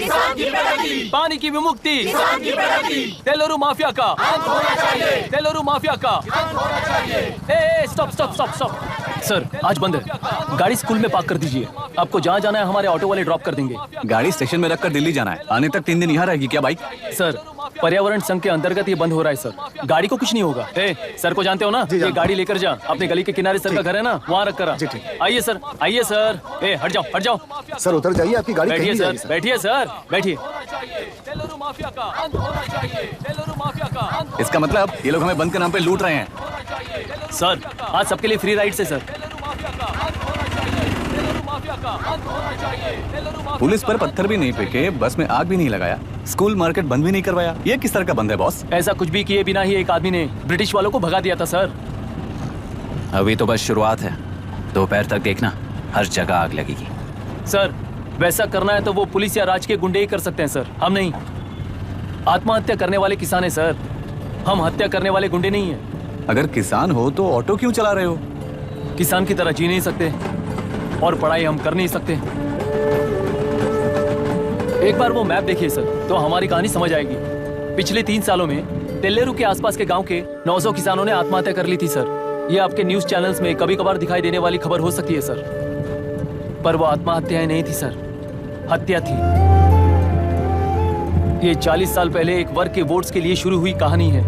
पानी की विमुक्ति, तेलुरु माफिया का, तेलुरु माफिया का। Stop stop stop stop. Sir आज बंद है, गाड़ी स्कूल में पार्क कर दीजिए। आपको जहाँ जाना है हमारे ऑटो वाले ड्रॉप कर देंगे। गाड़ी स्टेशन में रखकर दिल्ली जाना है। आने तक 3 दिन यहाँ रहेगी क्या बाइक? सर पर्यावरण संघ के अंतर्गत ये बंद हो रहा है सर। गाड़ी को कुछ नहीं होगा। सर को जानते हो ना? ये गाड़ी लेकर जा, अपने गली के किनारे सर का घर है ना, वहाँ रख कर। आइए सर, आइए सर। हट जाओ हट जाओ। सर उतर जाइए, आपकी गाड़ी बैठिए सर, बैठिए सर, बैठिए। इसका मतलब ये लोग हमें बंद के नाम पे लूट रहे हैं। सर आज सबके लिए फ्री राइड से सर। पुलिस पर पत्थर भी नहीं फेंके, बस में आग भी नहीं लगाया, स्कूल मार्केट बंद भी नहीं करवाया। ये किस तरह का बंद है बॉस? ऐसा कुछ भी किए बिना ही एक आदमी ने ब्रिटिश वालों को भगा दिया था सर। अभी तो बस शुरुआत है। दोपहर तक देखना, हर जगह आग लगेगी। सर वैसा करना है तो वो पुलिस या राज के गुंडे ही कर सकते हैं सर, हम नहीं। आत्महत्या करने वाले किसान हैं सर, हम हत्या करने वाले गुंडे नहीं हैं। अगर किसान हो तो ऑटो क्यों चला रहे हो? किसान की तरह जी नहीं सकते और पढ़ाई हम कर नहीं सकते। एक बार वो मैप देखिए सर तो हमारी कहानी समझ आएगी। पिछले 3 सालों में तेल्लेरू के आसपास के गांव के 900 किसानों ने आत्महत्या कर ली थी सर। ये आपके न्यूज चैनल्स में कभी कभार दिखाई देने वाली खबर हो सकती है सर, पर वो आत्महत्याएं नहीं थी सर, हत्या थी। ये 40 साल पहले एक वर्ग के वोट्स के लिए शुरू हुई कहानी है।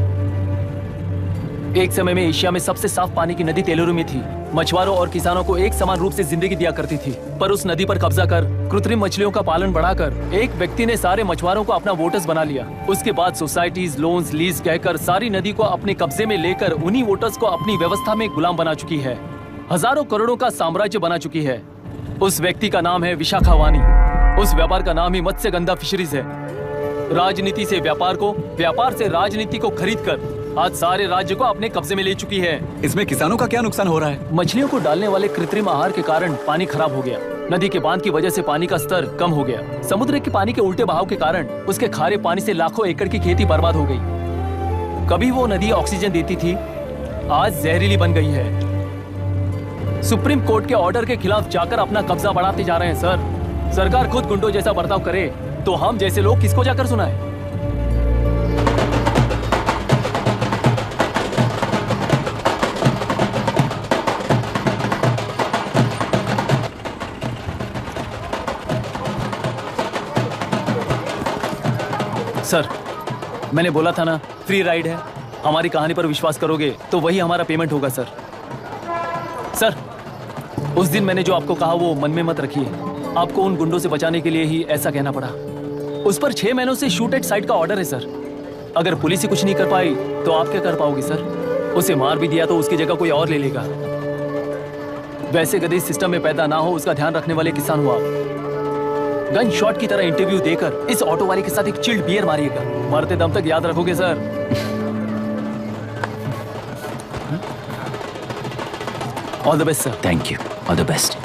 एक समय में एशिया में सबसे साफ पानी की नदी तेल्लेरू में थी। मछुआरों और किसानों को एक समान रूप से जिंदगी दिया करती थी, पर उस नदी पर कब्जा कर कृत्रिम मछलियों का पालन बढ़ाकर एक व्यक्ति ने सारे मछुआरों को अपना वोटर्स बना लिया। उसके बाद सोसाइटीज, लोन्स, लीज कहकर सारी नदी को अपने कब्जे में लेकर उन्हीं वोटर्स को अपनी व्यवस्था में गुलाम बना चुकी है। हजारों करोड़ों का साम्राज्य बना चुकी है। उस व्यक्ति का नाम है विशाखावानी। उस व्यापार का नाम ही मत्स्यगंधा फिशरीज है। राजनीति से व्यापार को, व्यापार से राजनीति को खरीदकर आज सारे राज्य को अपने कब्जे में ले चुकी है। इसमें किसानों का क्या नुकसान हो रहा है? मछलियों को डालने वाले कृत्रिम आहार के कारण पानी खराब हो गया। नदी के बांध की वजह से पानी का स्तर कम हो गया। समुद्र के पानी के उल्टे बहाव के कारण उसके खारे पानी से लाखों एकड़ की खेती बर्बाद हो गई। कभी वो नदी ऑक्सीजन देती थी, आज जहरीली बन गई है। सुप्रीम कोर्ट के ऑर्डर के खिलाफ जाकर अपना कब्जा बढ़ाते जा रहे हैं सर। सरकार खुद गुंडों जैसा बर्ताव करे तो हम जैसे लोग किसको जाकर सुनाए? सर मैंने बोला था ना, फ्री राइड है। हमारी कहानी पर विश्वास करोगे तो वही हमारा पेमेंट होगा सर। सर उस दिन मैंने जो आपको कहा वो मन में मत रखिए। आपको उन गुंडों से बचाने के लिए ही ऐसा कहना पड़ा। उस पर 6 महीनों से शूट एट साइट का ऑर्डर है सर। अगर पुलिस ही कुछ नहीं कर पाई तो आप क्या कर पाओगे सर? उसे मार भी दिया तो उसकी जगह कोई और ले लेगा। वैसे कभी सिस्टम में पैदा ना हो उसका ध्यान रखने वाले किसान हो आप। गन शॉट की तरह इंटरव्यू देकर इस ऑटो वाले के साथ एक चिल्ड बियर मारिएगा। मरते दम तक याद रखोगे sir. All the best sir. Thank you, all the best.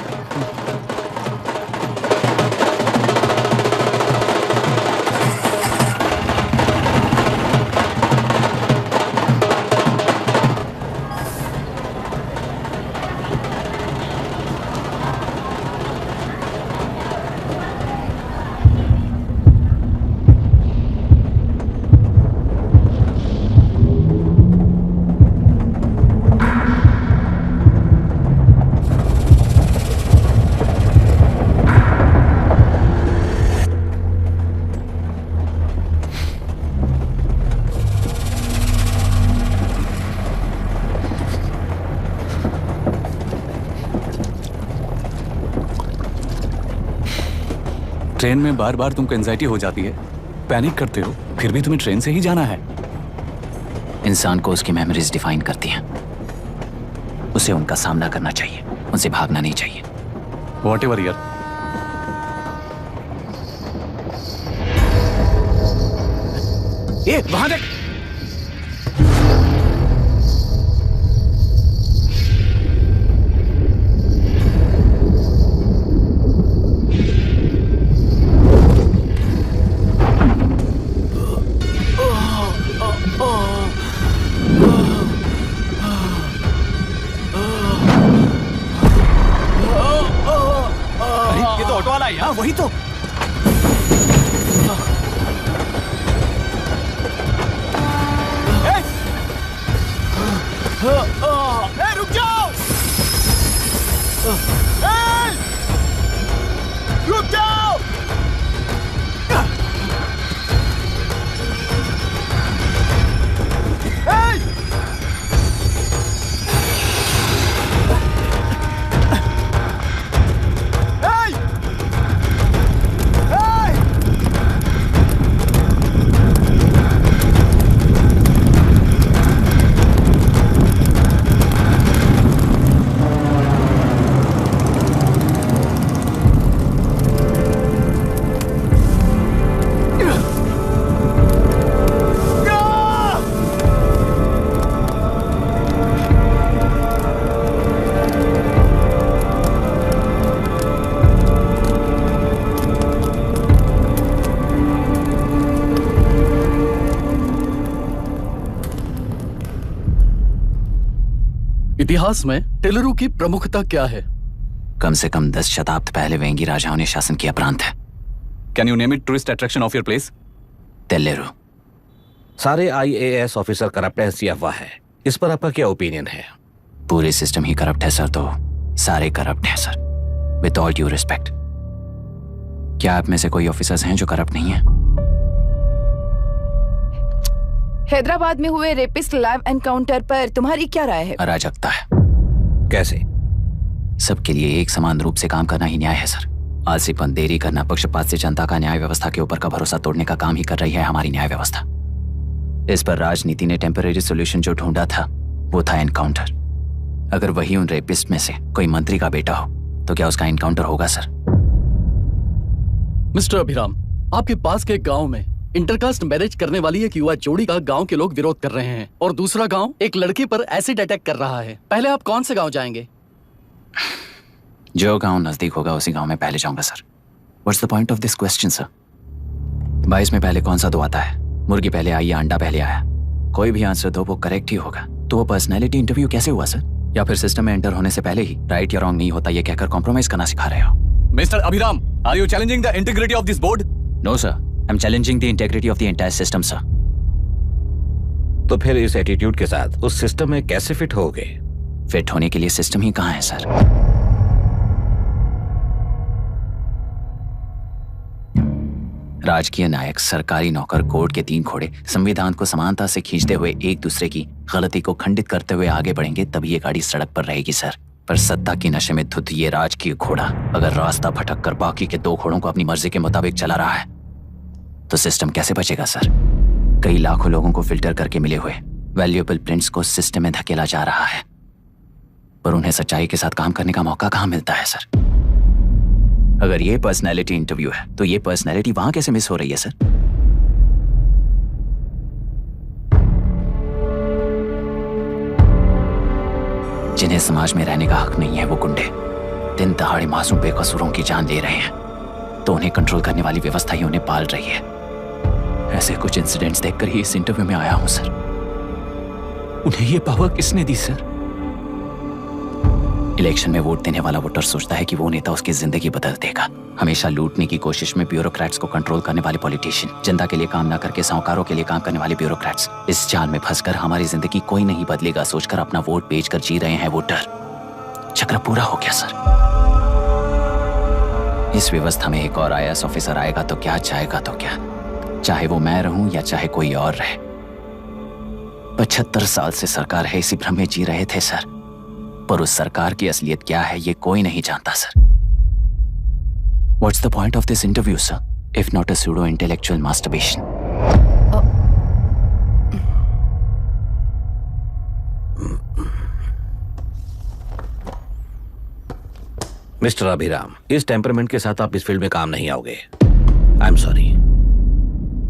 Train में बार बार तुमको एंजाइटी हो जाती है, पैनिक करते हो, फिर भी तुम्हें ट्रेन से ही जाना है। इंसान को उसकी मेमोरीज डिफाइन करती हैं। उसे उनका सामना करना चाहिए, उनसे भागना नहीं चाहिए। व्हाटएवर यार। वहां देख। वही तो। रुक जाओ, रुक जाओ। इतिहास में टेलरू की प्रमुखता क्या है? कम से कम 10 शताब्दी पहले वेंगी राजाओं ने शासन किया प्रांत है। Can you name it tourist attraction of your place? टेलेरू। सारे IAS ऑफिसर करप्ट है, ऐसी अफवाह है। इस पर आपका क्या ओपिनियन है? पूरे सिस्टम ही करप्ट है सर, तो सारे करप्ट हैं sir. With all due respect, क्या आप में से कोई ऑफिसर्स हैं जो करप्ट नहीं है? हैदराबाद में हुए रेपिस्ट लाइव एनकाउंटर पर तुम्हारी क्या राय है? अराजकता है। कैसे? सबके लिए एक समान रूप से काम करना ही न्याय है सर। आलसीपन, देरी करना, पक्षपात से जनता का न्याय व्यवस्था के ऊपर का भरोसा तोड़ने का काम ही कर रही है हमारी न्याय व्यवस्था। इस पर राजनीति ने टेम्परेरी सोल्यूशन जो ढूंढा था वो था एनकाउंटर। अगर वही उन रेपिस्ट में से कोई मंत्री का बेटा हो तो क्या उसका एनकाउंटर होगा सर? मिस्टर अभिराम, आपके पास के गांव में इंटरकास्ट मैरिज करने वाली एक युवा जोड़ी का गांव के लोग विरोध कर रहे हैं और दूसरा गांव एक लड़की पर एसिड अटैक कर रहा है। पहले आप कौन से गांव जाएंगे? जो गांव नजदीक होगा उसी गांव में पहले जाऊंगा sir. What's the point of this question sir? 22 में पहले कौन सा दो आता है? मुर्गी पहले आई या अंडा पहले आया? कोई भी आंसर दो वो करेक्ट ही होगा। तो वो पर्सनैलिटी इंटरव्यू कैसे हुआ सर? या फिर सिस्टम में एंटर होने से पहले ही राइट या रॉन्ग नहीं होता ये कहकर कॉम्प्रोमाइज करना सिखा रहे हो? Mr Abhiram, are you challenging the integrity of this board? No sir, I am challenging the integrity of the entire system sir. तो फिर इस एटीट्यूड के साथ उस सिस्टम में कैसे फिट होगे? फिट होने के लिए सिस्टम ही कहाँ है सर? राजकीय नायक, सरकारी नौकर, कोर्ट के 3 घोड़े संविधान को समानता से खींचते हुए एक दूसरे की गलती को खंडित करते हुए आगे बढ़ेंगे तभी ये गाड़ी सड़क पर रहेगी सर। पर सत्ता की नशे में धुत ये राजकीय घोड़ा अगर रास्ता भटक कर बाकी के 2 घोड़ों को अपनी मर्जी के मुताबिक चला रहा है तो सिस्टम कैसे बचेगा सर? कई लाखों लोगों को फिल्टर करके मिले हुए वैल्यूएबल प्रिंट्स को सिस्टम में धकेला जा रहा है, पर उन्हें सच्चाई के साथ काम करने का मौका कहाँ मिलता है सर? अगर ये पर्सनैलिटी इंटरव्यू है तो ये पर्सनैलिटी वहां कैसे मिस हो रही है सर? जिन्हें समाज में रहने का हक नहीं है वो गुंडे दिन दहाड़े मासूम बेकसूरों की जान ले रहे हैं तो उन्हें कंट्रोल करने वाली व्यवस्था ही उन्हें पाल रही है। ऐसे कुछ इंसिडेंट्स देखकर ही इस इंटरव्यू में आया हूं सर। उन्हें ये पावर किसने दी सर? इलेक्शन में वोट देने वाला वोटर सोचता है कि वो नेता उसकी जिंदगी बदल देगा। हमेशा लूटने की कोशिश में ब्यूरोक्रेट्स को कंट्रोल करने वाले पॉलिटिशियन, जनता के लिए काम ना करके साहूकारों के लिए काम करने वाले ब्यूरोक्रेट्स, इस जाल में फंसकर हमारी जिंदगी कोई नहीं बदलेगा सोचकर अपना वोट बेचकर जी रहे हैं वोटर। चक्र पूरा हो गया सर। इस व्यवस्था में एक और IAS ऑफिसर आएगा तो क्या, जाएगा तो क्या, चाहे वो मैं रहूं या चाहे कोई और रहे। 75 साल से सरकार है इसी भ्रम में जी रहे थे सर, पर उस सरकार की असलियत क्या है ये कोई नहीं जानता sir. What's the point of this interview, sir, if not a pseudo-intellectual masturbation? Mister Abhiram, इस टेम्परामेंट के साथ आप इस फील्ड में काम नहीं आओगे। आई am sorry.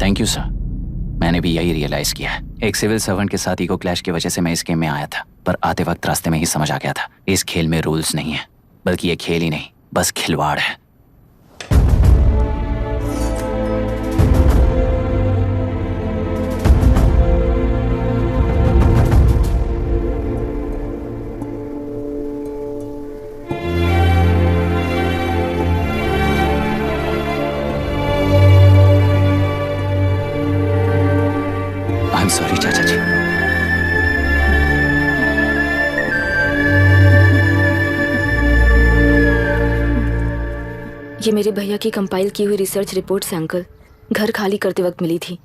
Thank you sir. मैंने भी यही रियलाइज किया है। एक सिविल सर्वेंट के साथ ईगो क्लैश की वजह से मैं इस गेम में आया था, पर आते वक्त रास्ते में ही समझ आ गया था इस खेल में रूल्स नहीं है, बल्कि ये खेल ही नहीं बस खिलवाड़ है। सॉरी चाचा जी। ये मेरे भैया की कंपाइल की हुई रिसर्च रिपोर्ट से अंकल घर खाली करते वक्त मिली थी।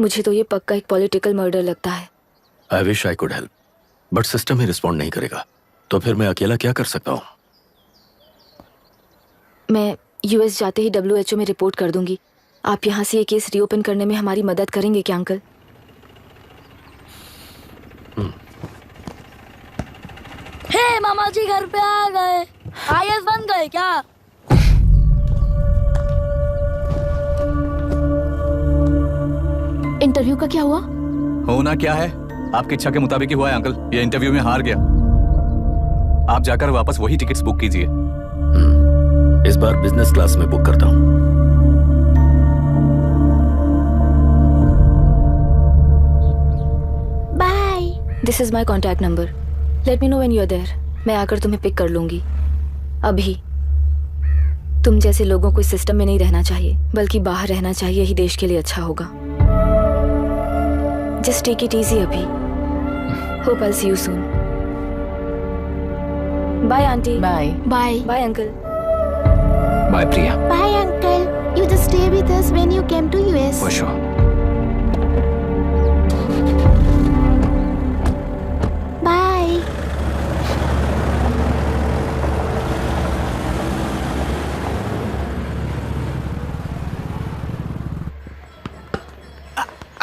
मुझे तो ये पक्का एक पॉलिटिकल मर्डर लगता है। I wish I could help, but system he respond नहीं करेगा, तो फिर मैं अकेला क्या कर सकता हूँ? मैं US जाते ही WHO में रिपोर्ट कर दूंगी। आप यहाँ से ये केस रीओपन करने में हमारी मदद करेंगे क्या अंकल? हे मामा जी घर पे आ गए। IAS बन गए क्या? इंटरव्यू का क्या हुआ? होना क्या है, आपकी इच्छा के मुताबिक ही हुआ है अंकल। ये इंटरव्यू में हार गया। आप जाकर वापस वही टिकट्स बुक कीजिए। इस बार बिजनेस क्लास में बुक करता हूँ। This is my contact number. Let me know when you are there. मैं आकर तुम्हें पिक कर लूंगी। अभी तुम जैसे लोगों को इस सिस्टम में नहीं रहना चाहिए, बल्कि बाहर रहना चाहिए, ही देश के लिए अच्छा होगा। जस्ट टेक इट इजी अभी। Hope I see you soon. Bye aunty. Bye bye bye uncle. Bye Priya. Bye uncle, you just stay with us when you came to US. For sure. Bye.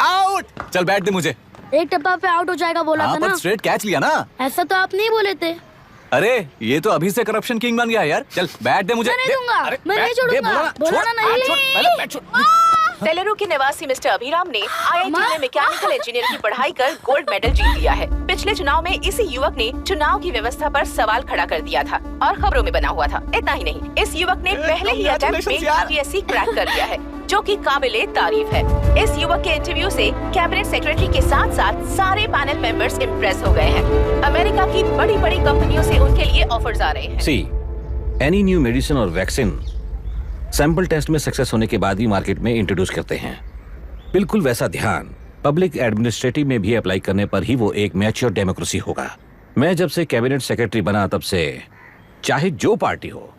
Out. चल बैठ दे मुझे। एक टप्पा पे out हो जाएगा बोला था ना। स्ट्रेट कैच लिया ना। ऐसा तो आप नहीं बोले थे। अरे ये तो अभी से करप्शन किंग बन गया यार। चल बैठ दे मुझे। मैं नहीं दूंगा, मैं नहीं छोड़ूंगा। बोला ना नहीं। तेलुरु के निवासी मिस्टर अभिराम ने IIT में मैकेनिकल इंजीनियर की पढ़ाई कर गोल्ड मेडल जीत लिया है। पिछले चुनाव में इसी युवक ने चुनाव की व्यवस्था पर सवाल खड़ा कर दिया था और खबरों में बना हुआ था। इतना ही नहीं, इस युवक ने पहले ही अटेम्प्ट में UPSC क्रैक कर लिया है, जो कि काबिले तारीफ है। इस युवक के इंटरव्यू से कैबिनेट सेक्रेटरी के साथ साथ सारे पैनल मेंबर्स इम्प्रेस हो गए हैं। अमेरिका की बड़ी बड़ी कंपनियों से उनके लिए ऑफर्स आ रहे हैं। सी, एनी न्यू मेडिसिन और वैक्सीन सैंपल टेस्ट में सक्सेस होने के बाद ही मार्केट में इंट्रोड्यूस करते हैं। बिल्कुल वैसा ध्यान पब्लिक एडमिनिस्ट्रेटिव में भी अप्लाई करने पर ही वो एक मैच्योर डेमोक्रेसी होगा। मैं जब से कैबिनेट सेक्रेटरी बना तब से चाहे जो पार्टी हो,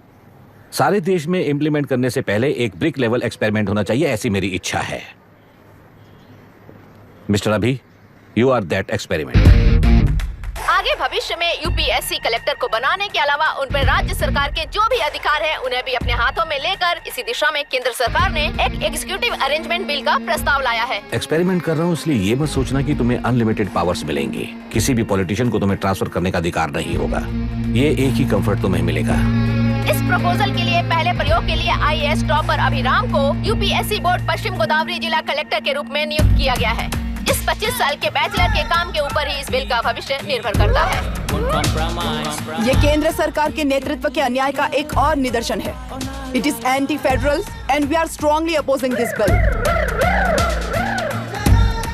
सारे देश में इंप्लीमेंट करने से पहले एक ब्रिक लेवल एक्सपेरिमेंट होना चाहिए, ऐसी मेरी इच्छा है। मिस्टर अभी, यू आर दैट एक्सपेरिमेंट। आगे भविष्य में UPSC कलेक्टर को बनाने के अलावा उन पर राज्य सरकार के जो भी अधिकार हैं, उन्हें भी अपने हाथों में लेकर इसी दिशा में केंद्र सरकार ने एक एग्जीक्यूटिव अरेंजमेंट बिल का प्रस्ताव लाया है। एक्सपेरिमेंट कर रहा हूँ इसलिए ये मत सोचना कि तुम्हें अनलिमिटेड पावर्स मिलेंगे। किसी भी पॉलिटिशियन को तुम्हें ट्रांसफर करने का अधिकार नहीं होगा। ये एक ही कंफर्ट तुम्हें मिलेगा। इस प्रपोजल के लिए पहले प्रयोग के लिए IAS टॉपर अभिराम को UPSC बोर्ड पश्चिम गोदावरी जिला कलेक्टर के रूप में नियुक्त किया गया है। इस 25 साल के बैचलर के काम के ऊपर ही इस बिल का भविष्य निर्भर करता है। ये केंद्र सरकार के नेतृत्व के अन्याय का एक और निदर्शन है। It is anti federal and we are strongly opposing this bill.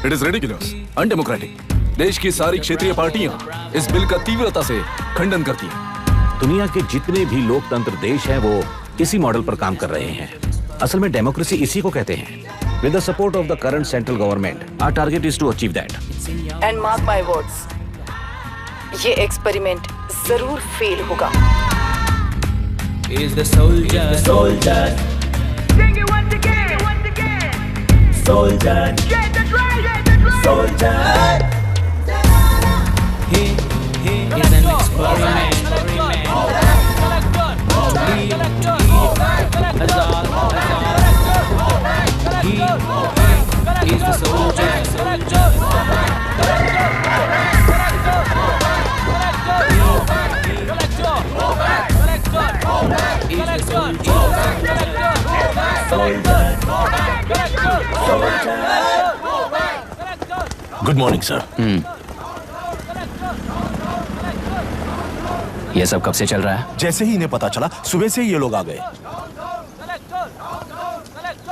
It is ridiculous, undemocratic. देश की सारी क्षेत्रीय पार्टियां इस बिल का तीव्रता से खंडन करती हैं। दुनिया के जितने भी लोकतंत्र देश हैं वो इसी मॉडल पर काम कर रहे हैं। असल में डेमोक्रेसी इसी को कहते हैं। With the support of the current central government, our target is to achieve that. And mark my words, ये एक्सपेरिमेंट जरूर फेल होगा। Is the soldier, Sing it once again, Soldier, get the drum, Soldier. He is an experiment. He is the soldier. Good morning sir. ये सब कब से चल रहा है? जैसे ही इन्हें पता चला, सुबह से ही ये लोग आ गए।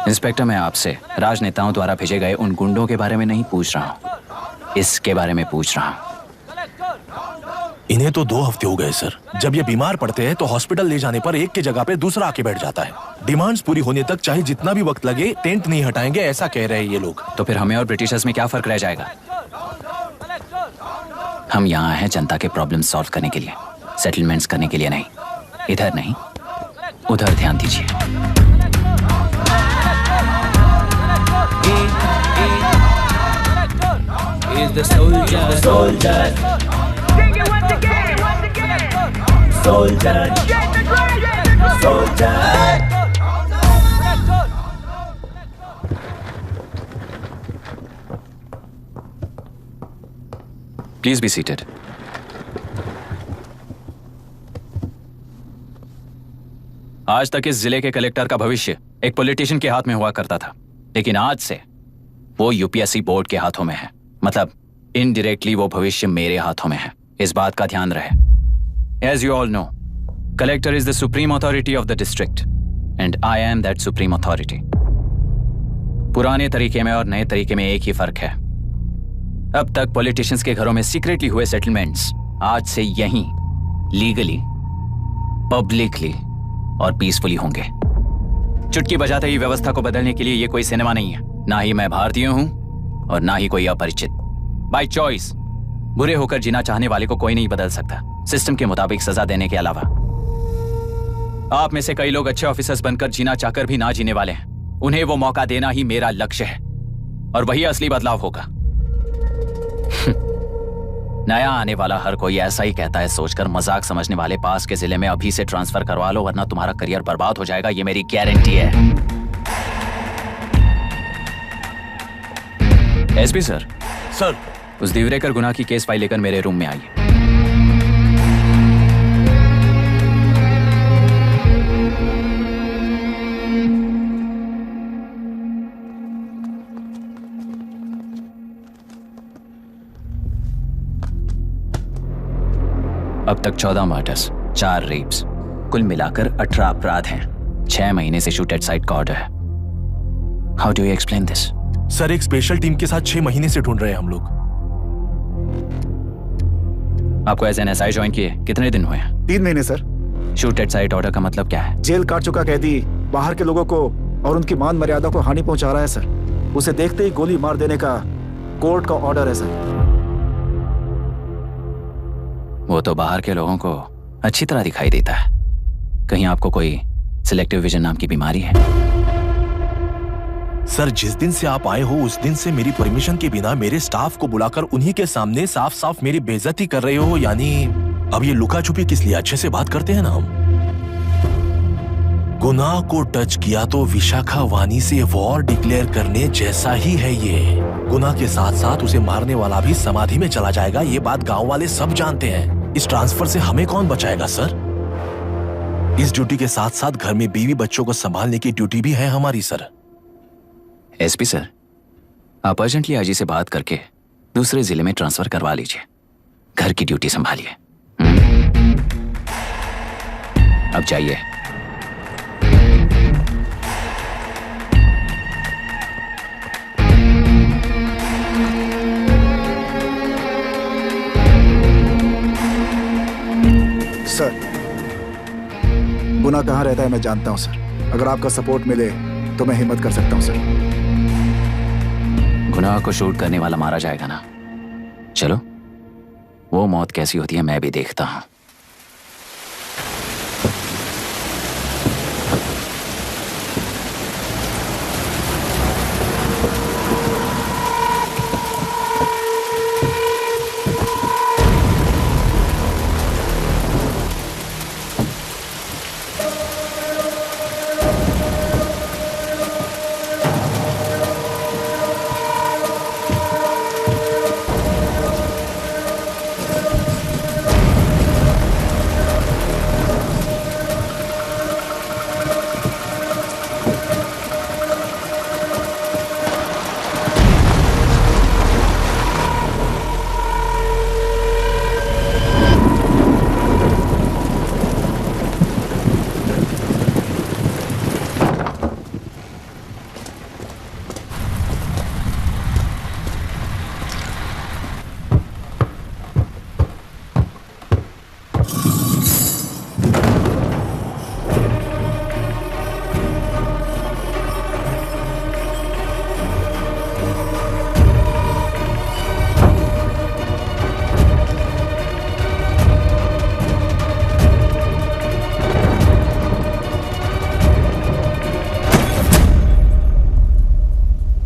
इंस्पेक्टर, मैं आपसे राजनेताओं द्वारा भेजे गए उन गुंडों के बारे में नहीं पूछ रहा हूँ, इसके बारे में पूछ रहा हूँ। इन्हें तो 2 हफ्ते हो गए सर। जब ये बीमार पड़ते हैं तो हॉस्पिटल ले जाने पर एक की जगह पे दूसरा आके बैठ जाता है। डिमांड्स पूरी होने तक चाहे जितना भी वक्त लगे, टेंट नहीं हटाएंगे, ऐसा कह रहे हैं ये लोग। तो फिर हमें और ब्रिटिशर्स में क्या फर्क रह जाएगा? हम यहाँ हैं जनता के प्रॉब्लम सॉल्व करने के लिए, सेटलमेंट्स करने के लिए नहीं। इधर नहीं, उधर ध्यान दीजिए। Is the soldier. Sing it once again, Soldier, get the drum, Soldier. Please be seated. आज तक इस जिले के कलेक्टर का भविष्य एक पॉलिटिशियन के हाथ में हुआ करता था, लेकिन आज से वो UPSC बोर्ड के हाथों में है। मतलब इनडायरेक्टली वो भविष्य मेरे हाथों में है। इस बात का ध्यान रहे। As you all know, collector is the supreme authority of the district, and I am that supreme authority. पुराने तरीके में और नए तरीके में एक ही फर्क है। अब तक पॉलिटिशियंस के घरों में सीक्रेटली हुए सेटलमेंट्स आज से यहीं लीगली, पब्लिकली और पीसफुली होंगे। चुटकी बजाते ही व्यवस्था को बदलने के लिए ये कोई सिनेमा नहीं है। ना ही मैं भारतीय हूं और ना ही कोई अपरिचित। बाय चॉइस बुरे होकर जीना चाहने वाले को कोई नहीं बदल सकता, सिस्टम के मुताबिक सजा देने के अलावा। आप में से कई लोग अच्छे ऑफिसर्स बनकर जीना चाहकर भी ना जीने वाले हैं। उन्हें वो मौका देना ही मेरा लक्ष्य है और वही असली बदलाव होगा। नया आने वाला हर कोई ऐसा ही कहता है सोचकर मजाक समझने वाले पास के जिले में अभी से ट्रांसफर करवा लो वरना तुम्हारा करियर बर्बाद हो जाएगा, ये मेरी गारंटी है। SP sir. सर। उस दिवरेकर गुनाह की केस फाइल लेकर मेरे रूम में आइए। अब तक 14 मर्डर्स, 4 रेप्स, कुल मिलाकर 18 अपराध हैं। 6 महीने से शूट एट साइट का ऑर्डर है। How do you explain this? Sir, एक स्पेशल टीम के साथ 6 महीने से ढूंढ रहे हैं हम लोग। आपको एज एन एसआई ज्वाइन किए कितने दिन हुए हैं? 3 महीने sir. Shoot at site order का मतलब क्या है? जेल काट चुका कैदी बाहर के लोगों को और उनकी मान मर्यादा को हानि पहुंचा रहा है सर। उसे देखते ही गोली मार देने का कोर्ट का ऑर्डर है सर। वो तो बाहर के लोगों को अच्छी तरह दिखाई देता है। कहीं आपको कोई सिलेक्टिव विजन नाम की बीमारी है? सर, जिस दिन से आप आए हो उस दिन से मेरी परमिशन के बिना मेरे स्टाफ को बुलाकर उन्हीं के सामने साफ साफ मेरी बेइज्जती कर रहे हो। यानी अब ये लुका छुपी किस लिए? अच्छे से बात करते हैं ना हम। गुनाह को टच किया तो विशाखा वानी से वॉर डिक्लेयर करने जैसा ही है ये। गुनाह के साथ साथ उसे मारने वाला भी समाधि में चला जाएगा। ये बात गांव वाले सब जानते हैं। इस ट्रांसफर से हमें कौन बचाएगा सर? इस ड्यूटी के साथ साथ घर में बीवी बच्चों को संभालने की ड्यूटी भी है हमारी सर। एसपी सर, आप अर्जेंटली आईजी से बात करके दूसरे जिले में ट्रांसफर करवा लीजिए। घर की ड्यूटी संभालिए। अब जाइए। सर, गुनाह कहाँ रहता है मैं जानता हूं सर। अगर आपका सपोर्ट मिले तो मैं हिम्मत कर सकता हूं सर। गुनाह को शूट करने वाला मारा जाएगा ना? चलो, वो मौत कैसी होती है मैं भी देखता हूं।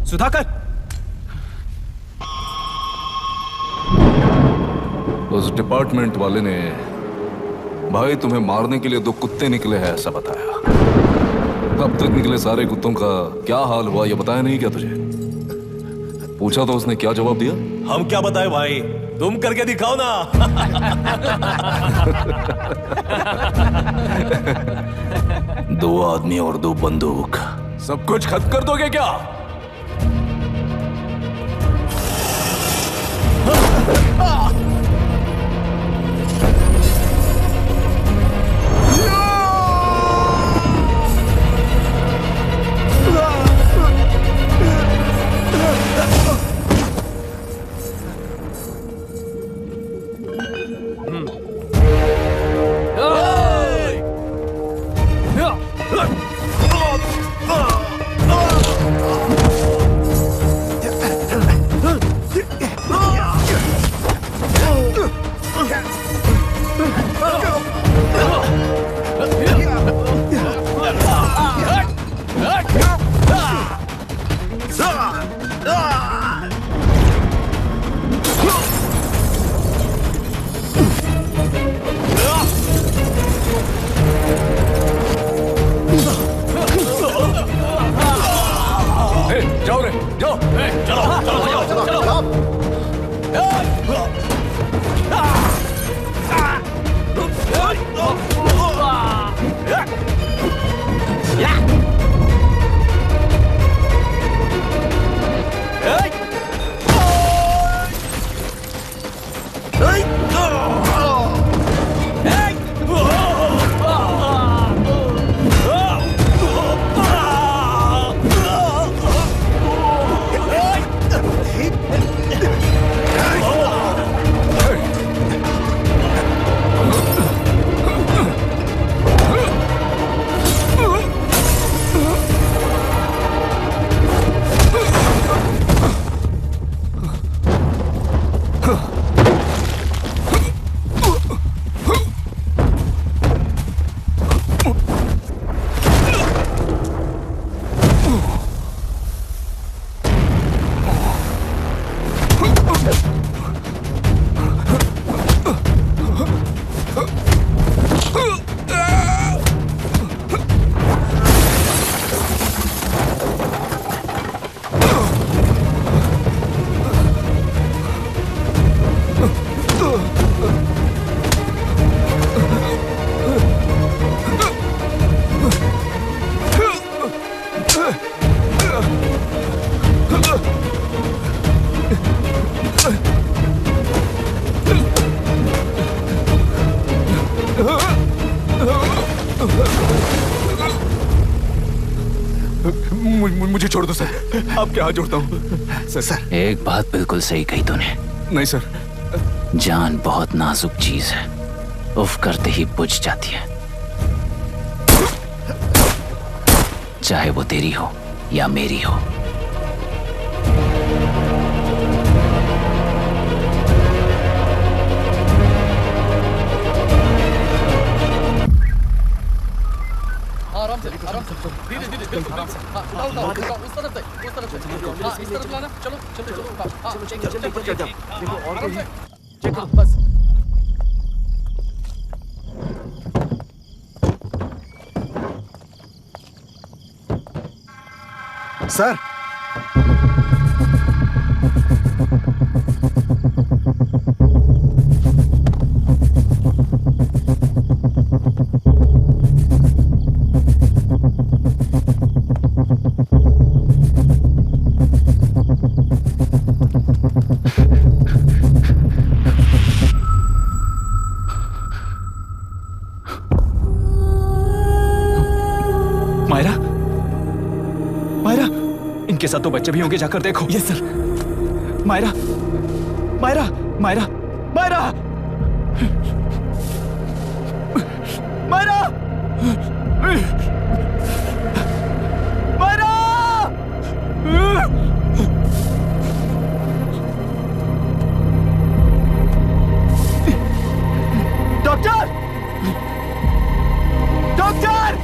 सुधाकर, उस डिपार्टमेंट वाले ने भाई तुम्हें मारने के लिए 2 कुत्ते निकले हैं ऐसा बताया। अब तक निकले सारे कुत्तों का क्या हाल हुआ ये बताया नहीं क्या तुझे? पूछा तो उसने क्या जवाब दिया? हम क्या बताए भाई, तुम करके दिखाओ ना। 2 आदमी और 2 बंदूक, सब कुछ खत्म कर दोगे क्या? जाओ रे, जाओ। चलो। मुझे छोड़ दो सर, आपके हाथ जोड़ता हूँ सर। एक बात बिल्कुल सही कही तूने। नहीं सर। जान बहुत नाजुक चीज है, उफ करते ही बुझ जाती है, चाहे वो तेरी हो या मेरी हो। आराम से धीरे धीरे बिल्कुल आराम से। हाँ, उठाओ, उस तरफ से हाँ, इस तरफ लाना। चलो आराम से। चलो बस। सर, मायरा, मायरा, इनके साथ तो बच्चे भी होंगे, जाकर देखो। Yes sir. Myra, Myra, Myra, Myra, Myra, Myra, doctor, doctor.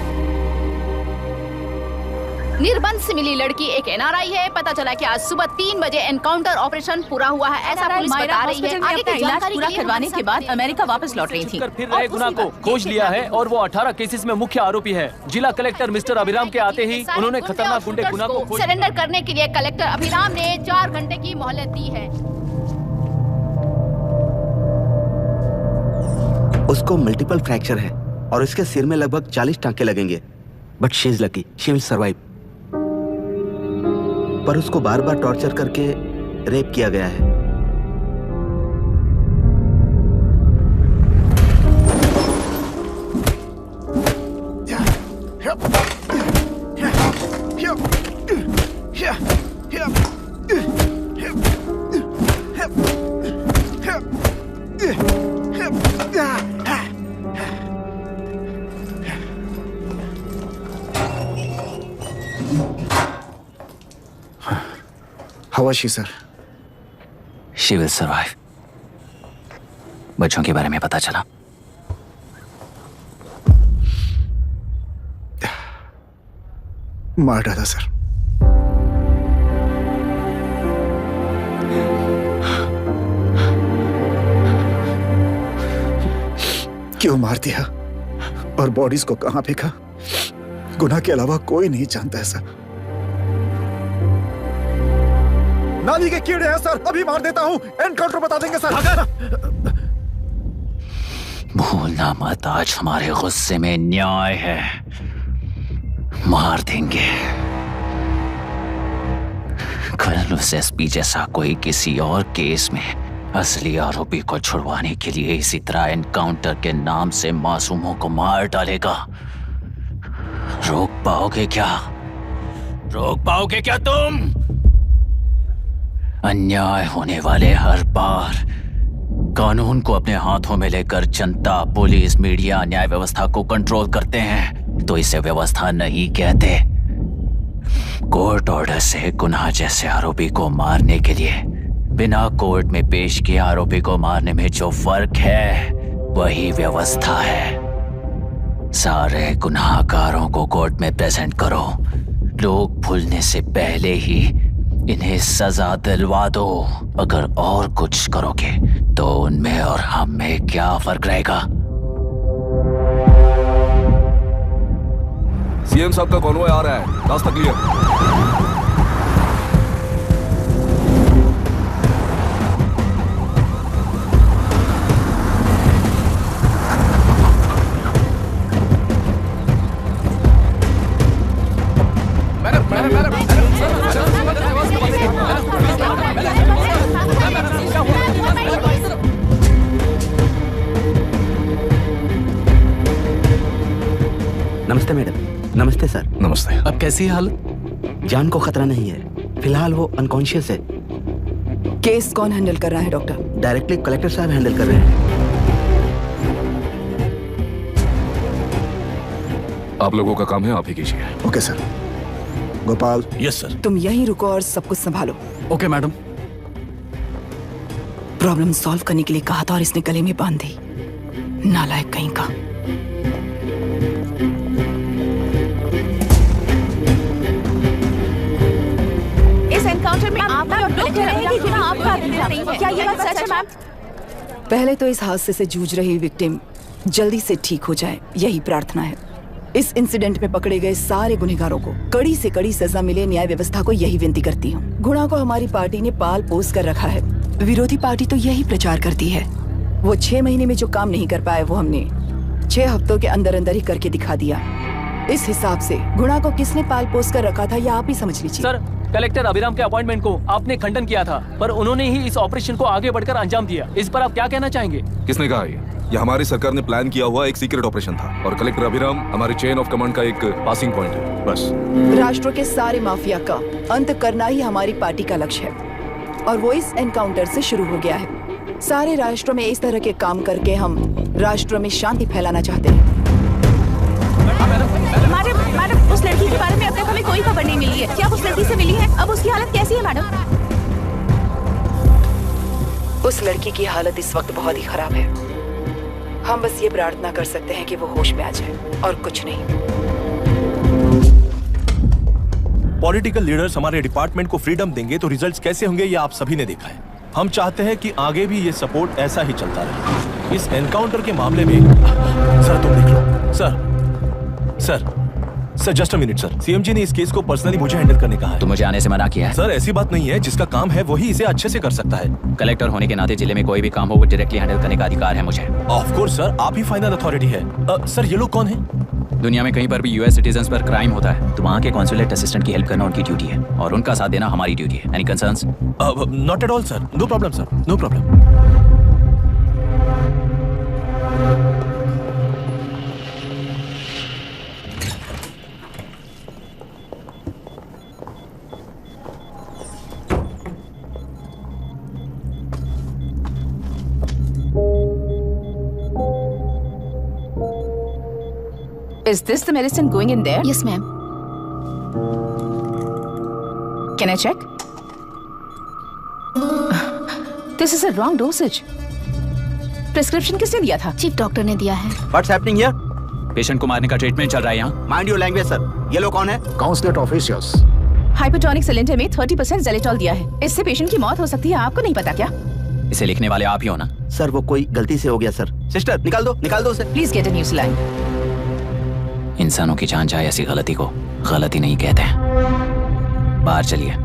निर्बंध से मिली लड़की एक एनआरआई है। पता चला कि आज सुबह 3 बजे एनकाउंटर ऑपरेशन पूरा हुआ है, ऐसा पुलिस बता रही है। आगे की जानकारी पूरा करवाने के बाद अमेरिका वापस लौट रही थी। फिर रहे गुना को खोज लिया है और वो 18 केसेस में मुख्य आरोपी है। जिला कलेक्टर मिस्टर अभिराम के आते ही उन्होंने खतरनाक गुंडे गुना को सरेंडर करने के लिए कलेक्टर अभिराम ने 4 घंटे की मोहलत दी है। उसको मल्टीपल फ्रैक्चर है और इसके सिर में लगभग 40 टांके लगेंगे, but she is lucky, she will survive. पर उसको बार बार टॉर्चर करके रेप किया गया है। How was she, sir? She will survive. बच्चों के बारे में पता चला? मार डाला सर। क्यों मार दिया और बॉडीज को कहां फेंका, गुनाह के अलावा कोई नहीं जानता है सर। नाली के कीड़े हैं सर, अभी मार देता हूं, एनकाउंटर बता देंगे सर। भूलना मत, आज हमारे गुस्से में न्याय है, मार देंगे। कल उस एसपी जैसा कोई किसी और केस में असली आरोपी को छुड़वाने के लिए इसी तरह एनकाउंटर के नाम से मासूमों को मार डालेगा। रोक पाओगे क्या? रोक पाओगे क्या तुम? अन्याय होने वाले हर बार कानून को अपने हाथों में लेकर जनता, पुलिस, मीडिया, न्याय व्यवस्था को कंट्रोल करते हैं, तो इसे व्यवस्था नहीं कहते। कोर्ट ऑर्डर से गुनाह जैसे आरोपी को मारने के लिए बिना कोर्ट में पेश किए आरोपी को मारने में जो फर्क है वही व्यवस्था है। सारे गुनाहगारों को कोर्ट में प्रेजेंट करो, लोग भूलने से पहले ही इन्हें सजा दिलवा दो। अगर और कुछ करोगे तो उनमें और हम में क्या फर्क रहेगा? सीएम साहब का कॉन्वॉय आ रहा है, रास्ता क्लियर। नमस्ते मैडम। नमस्ते सर। नमस्ते। अब कैसी है हालत? जान को खतरा नहीं है, फिलहाल वो अनकॉन्शियस है। केस कौन हैंडल कर रहा है डॉक्टर? डायरेक्टली कलेक्टर साहब हैंडल कर रहे हैं। आप लोगों का काम है, आप ही कीजिए। Okay sir. Gopal. Yes sir. तुम यहीं रुको और सब कुछ संभालो। Okay madam. प्रॉब्लम सॉल्व करने के लिए कहा था और इसने गले में बांध दी, नालायक कहीं का। इस एनकाउंटर में आप लोग कह रहे हैं कि गुनाह आपका नहीं है, क्या ये बात सच है मैम? पहले तो इस हादसे से जूझ रही विक्टिम जल्दी से ठीक हो जाए, यही प्रार्थना है। इस इंसिडेंट में पकड़े गए सारे गुनहगारों को कड़ी से कड़ी सजा मिले, न्याय व्यवस्था को यही विनती करती हूँ। गुनाह को हमारी पार्टी ने पाल पोस कर रखा है, विरोधी पार्टी तो यही प्रचार करती है। वो 6 महीने में जो काम नहीं कर पाए वो हमने 6 हफ्तों के अंदर अंदर ही करके दिखा दिया। इस हिसाब से गुनाह को किसने पाल पोस कर रखा था, यह आप ही समझ लीजिए। सर, कलेक्टर अभिराम के अपॉइंटमेंट को आपने खंडन किया था, पर उन्होंने ही इस ऑपरेशन को आगे बढ़कर अंजाम दिया। इस पर आप क्या कहना चाहेंगे? किसने कहा ये हमारी सरकार ने प्लान किया हुआ एक सीक्रेट ऑपरेशन था और कलेक्टर अभिराम हमारी चेन ऑफ कमांड का एक पासिंग पॉइंट है, बस। राष्ट्र के सारे माफिया का अंत करना ही हमारी पार्टी का लक्ष्य है और वो इस एनकाउंटर से शुरू हो गया है। सारे राष्ट्रों में इस तरह के काम करके हम राष्ट्र में शांति फैलाना चाहते हैं। मैडम, उस लड़की के बारे में अब तक हमें कोई खबर नहीं मिली है। क्या उस लड़की से मिली है? अब उसकी हालत कैसी है मैडम? उस लड़की की हालत इस वक्त बहुत ही खराब है। हम बस ये प्रार्थना कर सकते हैं कि वो होश में आ जाए और कुछ नहीं। पॉलिटिकल लीडर्स हमारे डिपार्टमेंट को फ्रीडम देंगे तो रिजल्ट्स कैसे होंगे ये आप सभी ने देखा है। हम चाहते हैं कि आगे भी ये सपोर्ट ऐसा ही चलता रहे। इस एनकाउंटर के मामले में सर तुम देख लो। Sir just a minute sir. CM ji ने इस केस को पर्सनली मुझे हैंडल करने कहा है। तो मुझे आने से मना किया है? सर ऐसी बात नहीं है, जिसका काम है वही इसे अच्छे से कर सकता है। कलेक्टर होने के नाते जिले में कोई भी काम हो वो डायरेक्टली हैंडल करने का अधिकार है मुझे। ऑफ कोर्स सर, आप ही फाइनल अथॉरिटी है। सर ये लोग कौन है? दुनिया में कहीं पर भी यूएस सिटीजन्स पर क्राइम होता है तो वहाँ के कॉन्सुलेट असिस्टेंट की हेल्प करना उनकी ड्यूटी है और उनका साथ देना हमारी ड्यूटी है। Any concerns? Not at all sir, no problem sir, no problem. Is this the medicine going in there? Yes, ma'am. Can I check? This is a wrong dosage. Prescription किसने दिया था? चीफ डॉक्टर ने दिया है। What's happening here? Patient को मारने का treatment चल रहा है यहाँ। Mind your language, sir. ये लोग कौन है? Consulate officials. हाइपोटोनिक सिलेंडर में 30% ज़ेलेटॉल दिया है। इससे पेशेंट की मौत हो सकती है, आपको नहीं पता क्या? इसे लिखने वाले आप ही हो ना? सर वो कोई गलती से हो गया सर। सिस्टर निकाल दो उसे। Please get a new saline. इंसानों की जान चाहे ऐसी गलती को गलती नहीं कहते हैं। बाहर चलिए।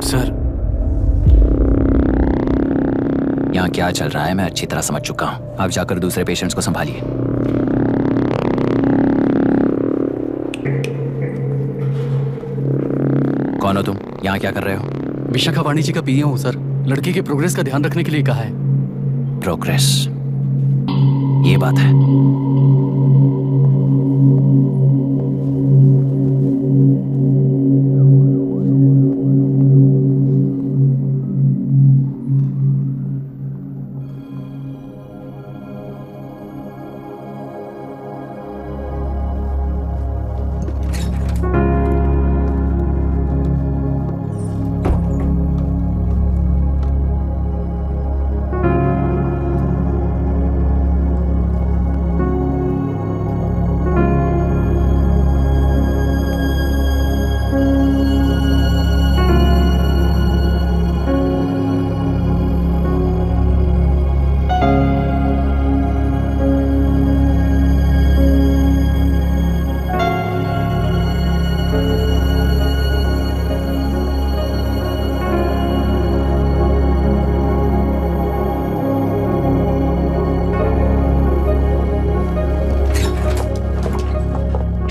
सर, यहाँ क्या चल रहा है मैं अच्छी तरह समझ चुका हूँ। आप जाकर दूसरे पेशेंट्स को संभालिए। कौन हो तुम? यहाँ क्या कर रहे हो? विशाखा वाणी जी का पीए हूँ सर। लड़की के प्रोग्रेस का ध्यान रखने के लिए कहा है। प्रोग्रेस, ये बात है।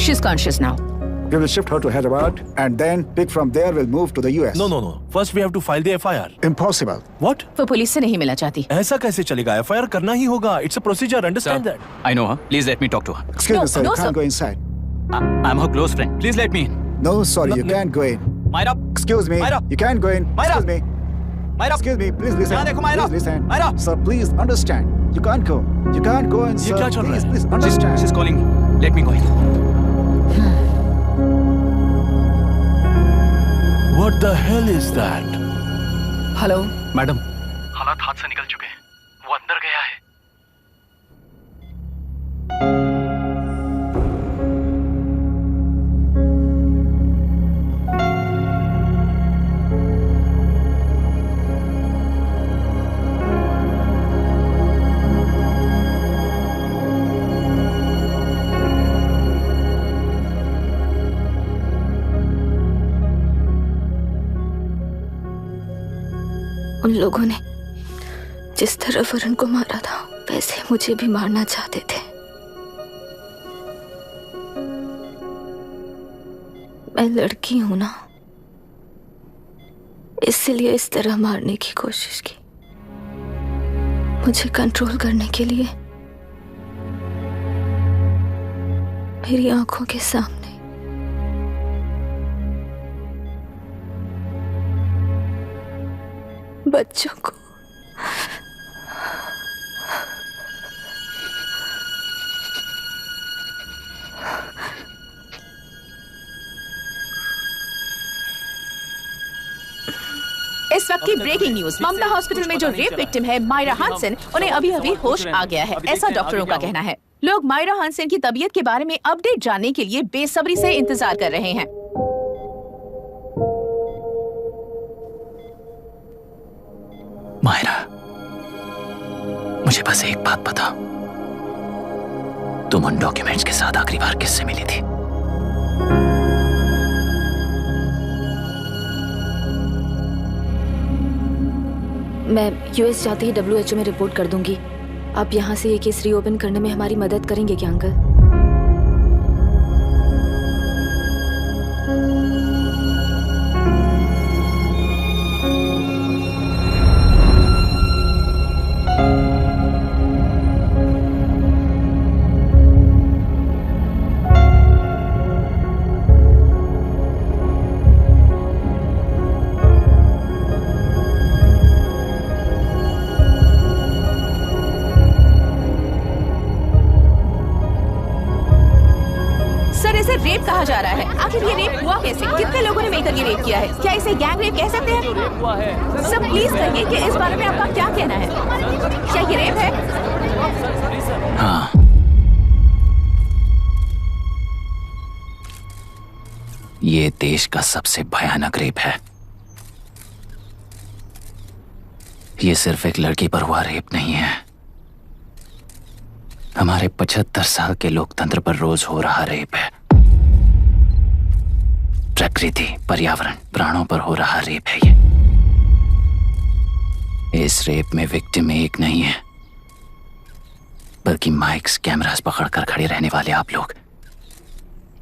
She's conscious now. We will shift her to Hyderabad and then pick from there. We'll move to the US. No. First we have to file the FIR. Impossible. What? वो पुलिस से नहीं मिलना चाहती। ऐसा कैसे चलेगा? FIR करना ही होगा. It's a procedure. Understand that? I know her. Please let me talk to her. Excuse me, sir. You can't go inside. I'm her close friend. Please let me in. No, sorry, you can't go in. Myra. Excuse me. Myra. You can't go in. Myra. Excuse me. Myra. Excuse me. Please listen. यहाँ देखो Myra. Please listen. Myra. Sir, please understand. You can't go. You can't go in, sir. ये क्या चल रहा है? Please understand. She's calling me. Let me go in. What the hell is that? Hello madam, हालात हाथ से निकल चुके हैं। वो अंदर गया है। उन लोगों ने जिस तरह वरुण को मारा था वैसे मुझे भी मारना चाहते थे। मैं लड़की हूं ना, इसलिए इस तरह मारने की कोशिश की। मुझे कंट्रोल करने के लिए मेरी आंखों के सामने बच्चों को इस वक्त की ब्रेकिंग न्यूज। ममता हॉस्पिटल में जो रेप विक्टिम है मायरा हानसन, उन्हें अभी अभी होश आ गया है, ऐसा डॉक्टरों का कहना है। लोग मायरा हानसन की तबीयत के बारे में अपडेट जानने के लिए बेसब्री से इंतजार कर रहे हैं। मायरा, मुझे बस एक बात बता, तुम उन डॉक्यूमेंट्स के साथ आखिरी बार किससे मिली थी? मैं यूएस जाते ही WHO में रिपोर्ट कर दूंगी। आप यहाँ से ये केस रीओपन करने में हमारी मदद करेंगे क्या अंकल? में से कितने लोगों ने मिलकर ये रेप किया है? क्या इसे गैंग रेप कह सकते हैं? सब प्लीज कहिए कि इस बारे में आपका क्या कहना है? क्या ये रेप है? हाँ, ये देश का सबसे भयानक रेप है। ये सिर्फ एक लड़की पर हुआ रेप नहीं है, हमारे 75 साल के लोकतंत्र पर रोज हो रहा रेप है। प्रकृति, पर्यावरण, प्राणों पर हो रहा रेप है ये। इस रेप में विक्टिम एक नहीं है, बल्कि माइक्स, कैमरास पकड़कर खड़े रहने वाले आप लोग,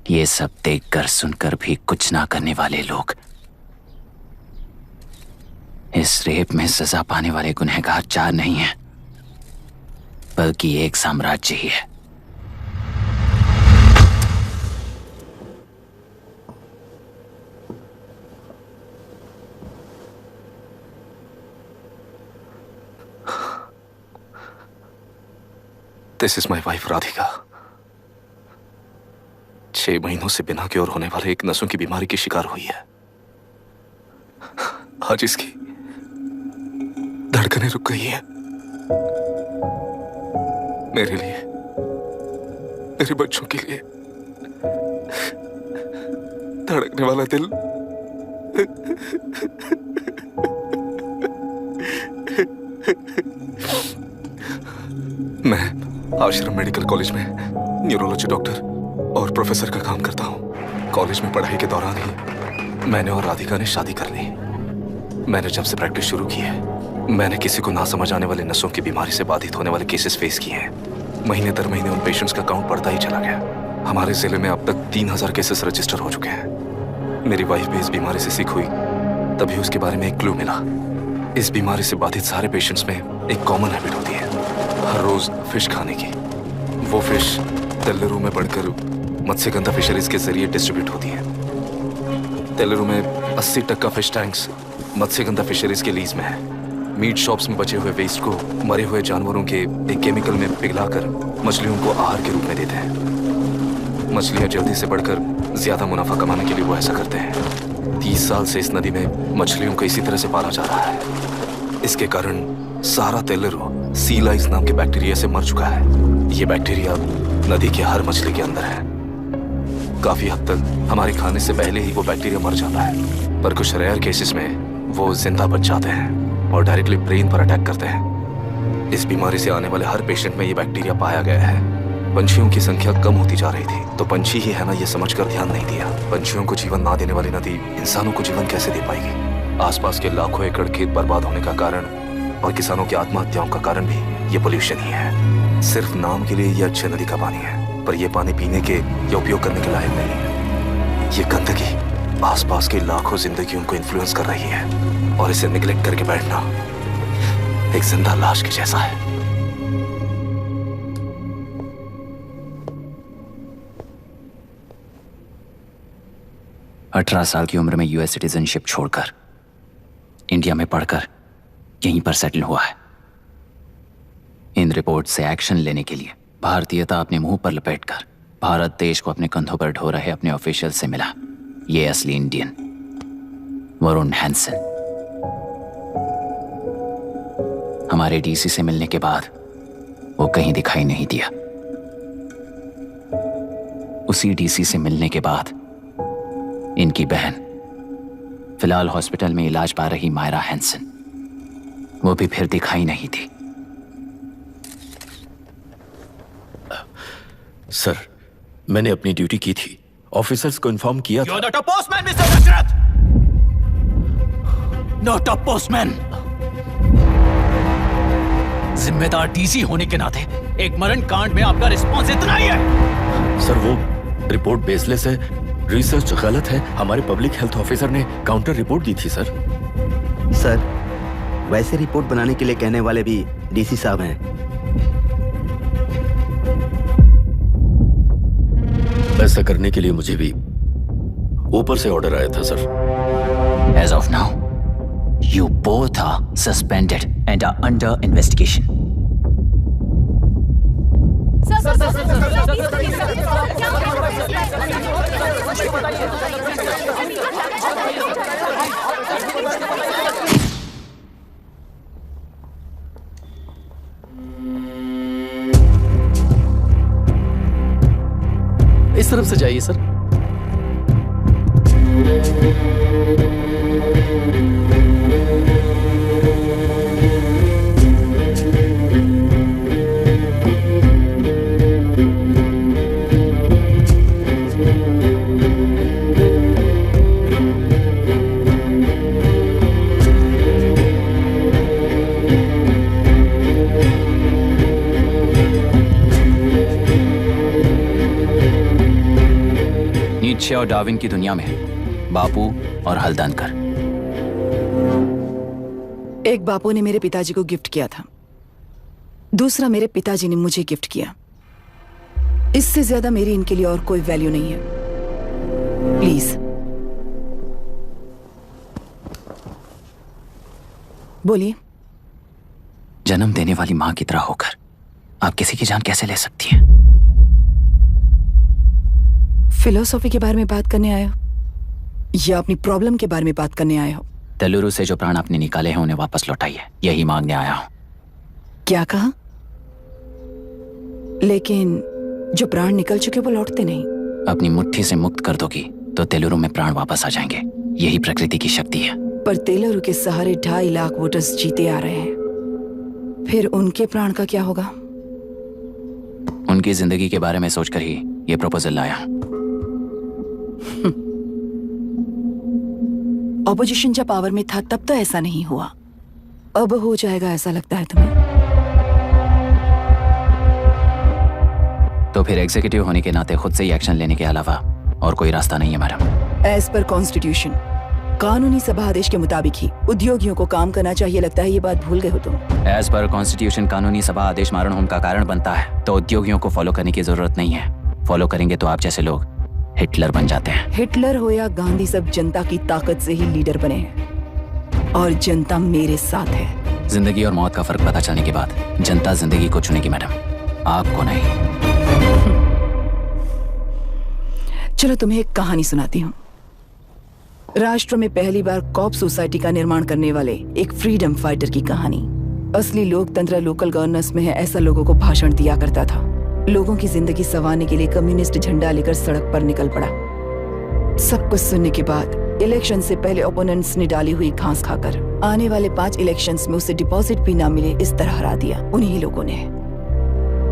ये सब देखकर सुनकर भी कुछ ना करने वाले लोग। इस रेप में सजा पाने वाले गुनहगार 4 नहीं हैं, बल्कि एक साम्राज्य ही है। This is my wife Radhika. 6 महीनों से बिना क्योर होने वाले एक नसों की बीमारी की शिकार हुई है। आज इसकी धड़कनें रुक गई है। मेरे लिए, मेरे बच्चों के लिए धड़कने वाला दिल मैं आश्रम मेडिकल कॉलेज में न्यूरोलॉजी डॉक्टर और प्रोफेसर का काम करता हूँ। कॉलेज में पढ़ाई के दौरान ही मैंने और राधिका ने शादी कर ली। मैंने जब से प्रैक्टिस शुरू की है, मैंने किसी को ना समझ आने वाले नसों की बीमारी से बाधित होने वाले केसेस फेस किए हैं। महीने दर महीने उन पेशेंट्स का काउंट बढ़ता ही चला गया। हमारे जिले में अब तक 3000 केसेस रजिस्टर हो चुके हैं। मेरी वाइफ भी इस बीमारी से सिक हुई, तभी उसके बारे में एक क्लू मिला। इस बीमारी से बाधित सारे पेशेंट्स में एक कॉमन हैबिट होती है, हर रोज फिश खाने की। वो फिश तेलुरु में बढ़कर मत्स्यगंधा फिशरीज के जरिए डिस्ट्रीब्यूट होती है। तेलुरु में 80% फिश टैंक्स मत्स्यगंधा फिशरीज के लीज में है। मीट शॉप्स में बचे हुए वेस्ट को मरे हुए जानवरों के एक केमिकल में पिघलाकर मछलियों को आहार के रूप में देते हैं। मछलियां जल्दी से बढ़कर ज्यादा मुनाफा कमाने के लिए वो ऐसा करते हैं। 30 साल से इस नदी में मछलियों को इसी तरह से पाला जा रहा है। इसके कारण सारा तेलुरु सी लाइस नाम के बैक्टीरिया से मर चुका है। ये बैक्टीरिया नदी के हर मछली के अंदर है। काफी हद तक हमारे खाने से पहले ही वो बैक्टीरिया मर जाता है, पर कुछ रेयर केसेस में वो जिंदा बच जाते हैं और डायरेक्टली ब्रेन पर अटैक करते हैं। इस बीमारी से आने वाले हर पेशेंट में ये बैक्टीरिया पाया गया है। पंछियों की संख्या कम होती जा रही थी, तो पंछी ही है ना ये समझकर ध्यान नहीं दिया। पंछियों को जीवन ना देने वाली नदी इंसानों को जीवन कैसे दे पाएगी? आसपास के लाखों एकड़ खेत बर्बाद होने का कारण और किसानों की आत्महत्याओं का कारण भी ये पोल्यूशन ही है। सिर्फ नाम के लिए ये अच्छे नदी का पानी है, पर ये पानी पीने के या उपयोग करने के लायक नहीं है। ये गंदगी आसपास की लाखों जिंदगियों को इन्फ्लुएंस कर रही है और इसे निगलेक्ट करके बैठना एक जिंदा लाश के जैसा है। अठारह साल की उम्र में यूएस सिटीजनशिप छोड़कर इंडिया में पढ़कर यहीं पर सेटल हुआ है। इन रिपोर्ट से एक्शन लेने के लिए भारतीयता अपने मुंह पर लपेटकर भारत देश को अपने कंधों पर ढो रहे अपने ऑफिशियल से मिला ये असली इंडियन वरुण हैंसन। हमारे डीसी से मिलने के बाद वो कहीं दिखाई नहीं दिया। उसी डीसी से मिलने के बाद इनकी बहन, फिलहाल हॉस्पिटल में इलाज पा रही मायरा हैंसन, वो भी फिर दिखाई नहीं थी। सर, मैंने अपनी ड्यूटी की थी, ऑफिसर्स को इन्फॉर्म किया था। You're not a postman, Mr. Dashrath! Not a postman! जिम्मेदार डीसी होने के नाते एक मरण कांड में आपका रिस्पॉन्स इतना ही है। सर, वो रिपोर्ट बेसलेस है, रिसर्च गलत है। हमारे पब्लिक हेल्थ ऑफिसर ने काउंटर रिपोर्ट दी थी सर। सर, वैसे रिपोर्ट बनाने के लिए कहने वाले भी डीसी साहब हैं। ऐसा करने के लिए मुझे भी ऊपर से ऑर्डर आया था sir. As of now, you both are suspended and are under investigation. इस तरफ से जाइए सर। नीत्शे और डार्विन की दुनिया में बापू और हल्दनकर। एक बापू ने मेरे पिताजी को गिफ्ट किया था, दूसरा मेरे पिताजी ने मुझे गिफ्ट किया। इससे ज्यादा मेरी इनके लिए और कोई वैल्यू नहीं है। प्लीज बोलिए। जन्म देने वाली मां की तरह होकर आप किसी की जान कैसे ले सकती हैं? फिलोसॉफी के बारे में बात करने आए हो या अपनी प्रॉब्लम के बारे में बात करने आए हो? तेलुरु से जो प्राण आपने निकाले हैं उन्हें वापस लौटाइए, यही मांगने आया हूं। क्या कहा? लेकिन जो प्राण निकल चुके वो लौटते नहीं। अपनी मुट्ठी से मुक्त कर दोगी तो तेलुरु में प्राण वापस आ जाएंगे, यही प्रकृति की शक्ति है। पर तेलुरु के सहारे 2.5 लाख वोटर्स जीते आ रहे हैं, फिर उनके प्राण का क्या होगा? उनकी जिंदगी के बारे में सोचकर ही ये प्रपोजल लाया। ऑपोजिशन जब पावर में था तब तो ऐसा नहीं हुआ, अब हो जाएगा ऐसा लगता है तुम्हें? तो फिर एग्जीक्यूटिव होने के नाते खुद से ही एक्शन लेने के अलावा और कोई रास्ता नहीं है मैडम। एज पर कॉन्स्टिट्यूशन कानूनी सभा आदेश के मुताबिक ही उद्योगियों को काम करना चाहिए। लगता है ये बात भूल गए हो तुम। एज पर कॉन्स्टिट्यूशन कानूनी सभा आदेश मारण होम का कारण बनता है, तो उद्योगियों को फॉलो करने की जरूरत नहीं है। फॉलो करेंगे तो आप जैसे लोग हिटलर बन जाते हैं। हिटलर हो या गांधी, सब जनता की ताकत से ही लीडर बने हैं और जनता मेरे साथ है। जिंदगी और मौत का फर्क पता चलने के बाद जनता जिंदगी को चुनेगी मैडम, आपको नहीं। चलो तुम्हें एक कहानी सुनाती हूँ। राष्ट्र में पहली बार कॉप सोसाइटी का निर्माण करने वाले एक फ्रीडम फाइटर की कहानी। असली लोकतंत्र लोकल गवर्नेंस में है, ऐसा लोगों को भाषण दिया करता था। लोगों की जिंदगी संवारने के लिए कम्युनिस्ट झंडा लेकर सड़क पर निकल पड़ा। सब कुछ सुनने के बाद इलेक्शन से पहले ओपोनेंट्स ने डाली हुई घास खाकर आने वाले 5 इलेक्शंस में उसे डिपॉजिट भी ना मिले इस तरह हरा दिया। उन्हीं लोगों ने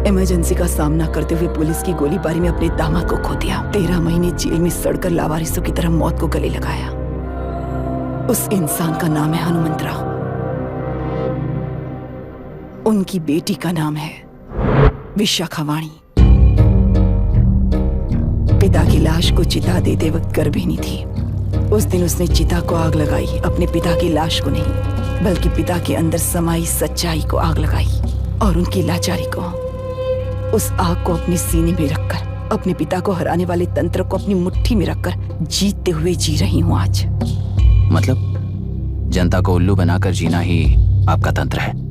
इमरजेंसी का सामना करते हुए पुलिस की गोलीबारी में अपने दामाद को खो दिया। 13 महीने जेल में सड़कर लावारिसों की तरह मौत को गले लगाया। उस इंसान का नाम है हनुमंतराव। उनकी बेटी का नाम है विशाखावाणी। पिता की लाश को चिता देते वक्त गर्भिणी थी। उस दिन उसने चिता को आग लगाई, अपने पिता की लाश को नहीं बल्कि पिता के अंदर समाई सच्चाई को आग लगाई और उनकी लाचारी को। उस आग को अपने सीने में रखकर अपने पिता को हराने वाले तंत्र को अपनी मुट्ठी में रखकर जीतते हुए जी रही हूँ आज। मतलब जनता को उल्लू बनाकर जीना ही आपका तंत्र है?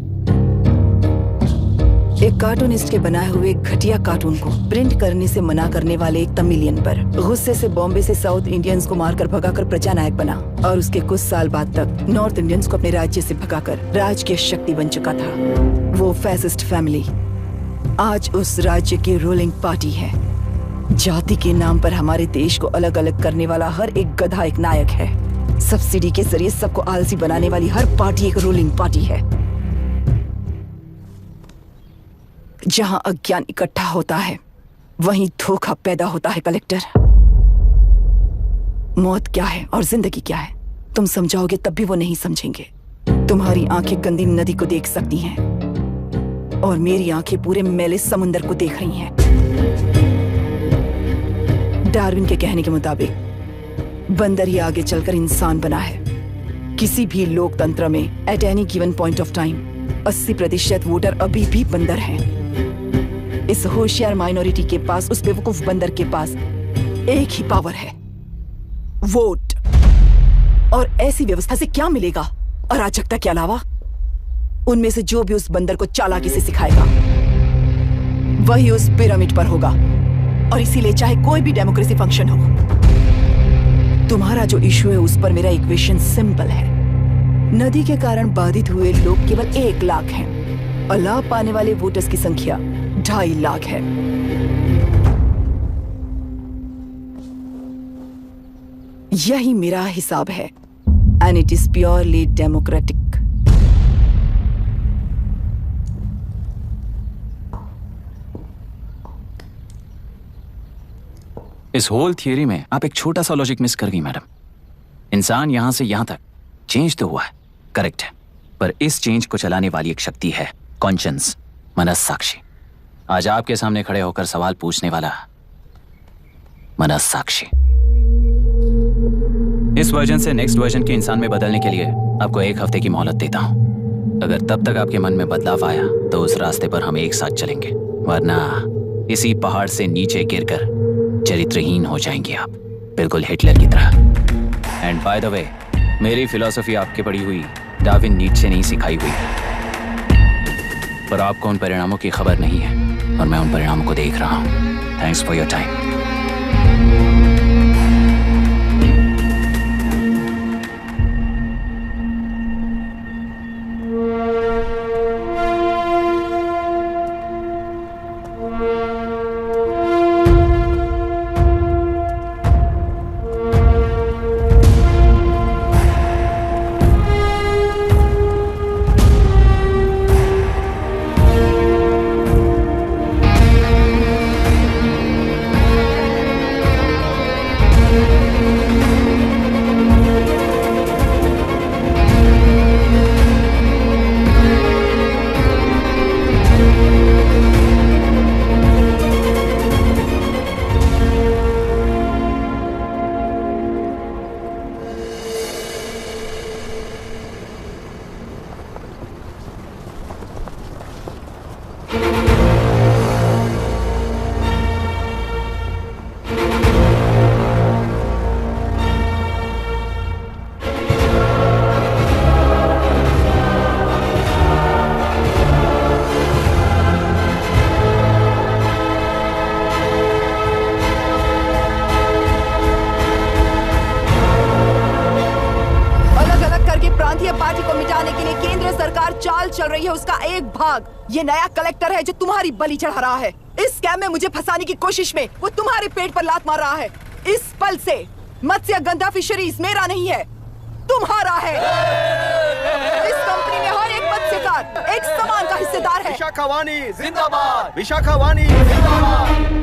एक कार्टूनिस्ट के बनाए हुए घटिया कार्टून को प्रिंट करने से मना करने वाले एक तमिलियन पर गुस्से से बॉम्बे से साउथ इंडियंस को मारकर भगाकर प्रजानायक बना और उसके कुछ साल बाद तक नॉर्थ इंडियंस को अपने राज्य से भगाकर राजकीय शक्ति बन चुका था। वो फैसिस्ट फैमिली आज उस राज्य की रूलिंग पार्टी है। जाति के नाम पर हमारे देश को अलग अलग करने वाला हर एक गधा एक नायक है। सब्सिडी के जरिए सबको आलसी बनाने वाली हर पार्टी एक रूलिंग पार्टी है। जहां अज्ञान इकट्ठा होता है वहीं धोखा पैदा होता है। कलेक्टर, मौत क्या है और जिंदगी क्या है तुम समझाओगे तब भी वो नहीं समझेंगे। तुम्हारी आंखें गंदी नदी को देख सकती हैं और मेरी आंखें पूरे मैले समुंदर को देख रही हैं। डार्विन के कहने के मुताबिक बंदर ही आगे चलकर इंसान बना है। किसी भी लोकतंत्र में at any given point of time 80% voter अभी भी बंदर हैं। इस होशियार माइनॉरिटी के पास, उस बेवकूफ बंदर के पास एक ही पावर है, वोट। और ऐसी व्यवस्था से क्या मिलेगा अराजकता के अलावा? उनमें से जो भी उस बंदर को चालाकी से सिखाएगा वही उस पिरामिड पर होगा। और इसीलिए चाहे कोई भी डेमोक्रेसी फंक्शन हो, तुम्हारा जो इशू है उस पर मेरा इक्वेशन सिंपल है। नदी के कारण बाधित हुए लोग केवल 1 लाख हैं और लाभ पाने वाले वोटर्स की संख्या 2.5 लाख है। यही मेरा हिसाब है and it is purely democratic. इस होल थियरी में आप एक छोटा सा लॉजिक मिस कर गई मैडम। इंसान यहां से यहां तक चेंज तो हुआ है, करेक्ट है, पर इस चेंज को चलाने वाली एक शक्ति है, कॉन्शियंस, मनस्साक्षी। आज आपके सामने खड़े होकर सवाल पूछने वाला मनस्साक्षी। इस वर्जन से नेक्स्ट वर्जन के इंसान में बदलने के लिए आपको 1 हफ्ते की मोहलत देता हूं। अगर तब तक आपके मन में बदलाव आया तो उस रास्ते पर हम एक साथ चलेंगे, वरना इसी पहाड़ से नीचे गिरकर चरित्रहीन हो जाएंगे आप, बिल्कुल हिटलर की तरह। एंड बाय द वे, मेरी फिलॉसफी आपके पढ़ी हुई डार्विन नीट्शे नहीं सिखाई हुई है, पर आपको उन परिणामों की खबर नहीं है और मैं उन परिणामों को देख रहा हूं। Thanks for your time. ये नया कलेक्टर है जो तुम्हारी बलि चढ़ा रहा है। इस स्कैम में मुझे फंसाने की कोशिश में वो तुम्हारे पेट पर लात मार रहा है। इस पल से मत्स्यगंधा फिशरीज मेरा नहीं है, तुम्हारा है। इस कंपनी में हर एक मत्स्यकार एक समान का हिस्सेदार है। विशाखावाणी जिंदाबाद, विशाखावाणी जिंदाबाद।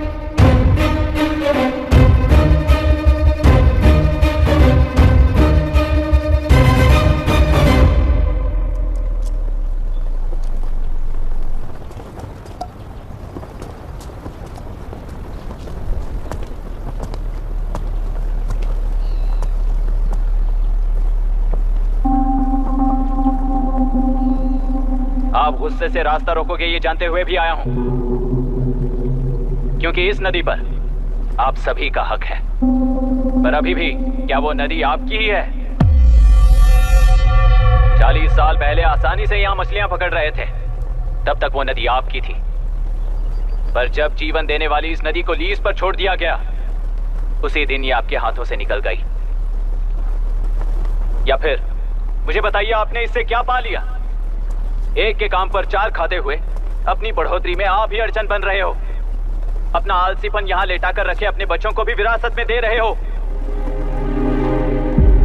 आप गुस्से से रास्ता रोकोगे ये जानते हुए भी आया हूं, क्योंकि इस नदी पर आप सभी का हक है। पर अभी भी क्या वो नदी आपकी ही है? 40 साल पहले आसानी से यहां मछलियां पकड़ रहे थे, तब तक वो नदी आपकी थी। पर जब जीवन देने वाली इस नदी को लीज पर छोड़ दिया गया, उसी दिन ये आपके हाथों से निकल गई। या फिर मुझे बताइए, आपने इससे क्या पा लिया? एक के काम पर 4 खाते हुए अपनी बढ़ोतरी में आप ही अड़चन बन रहे हो। अपना आलसीपन यहां लेटा कर रखे अपने बच्चों को भी विरासत में दे रहे हो।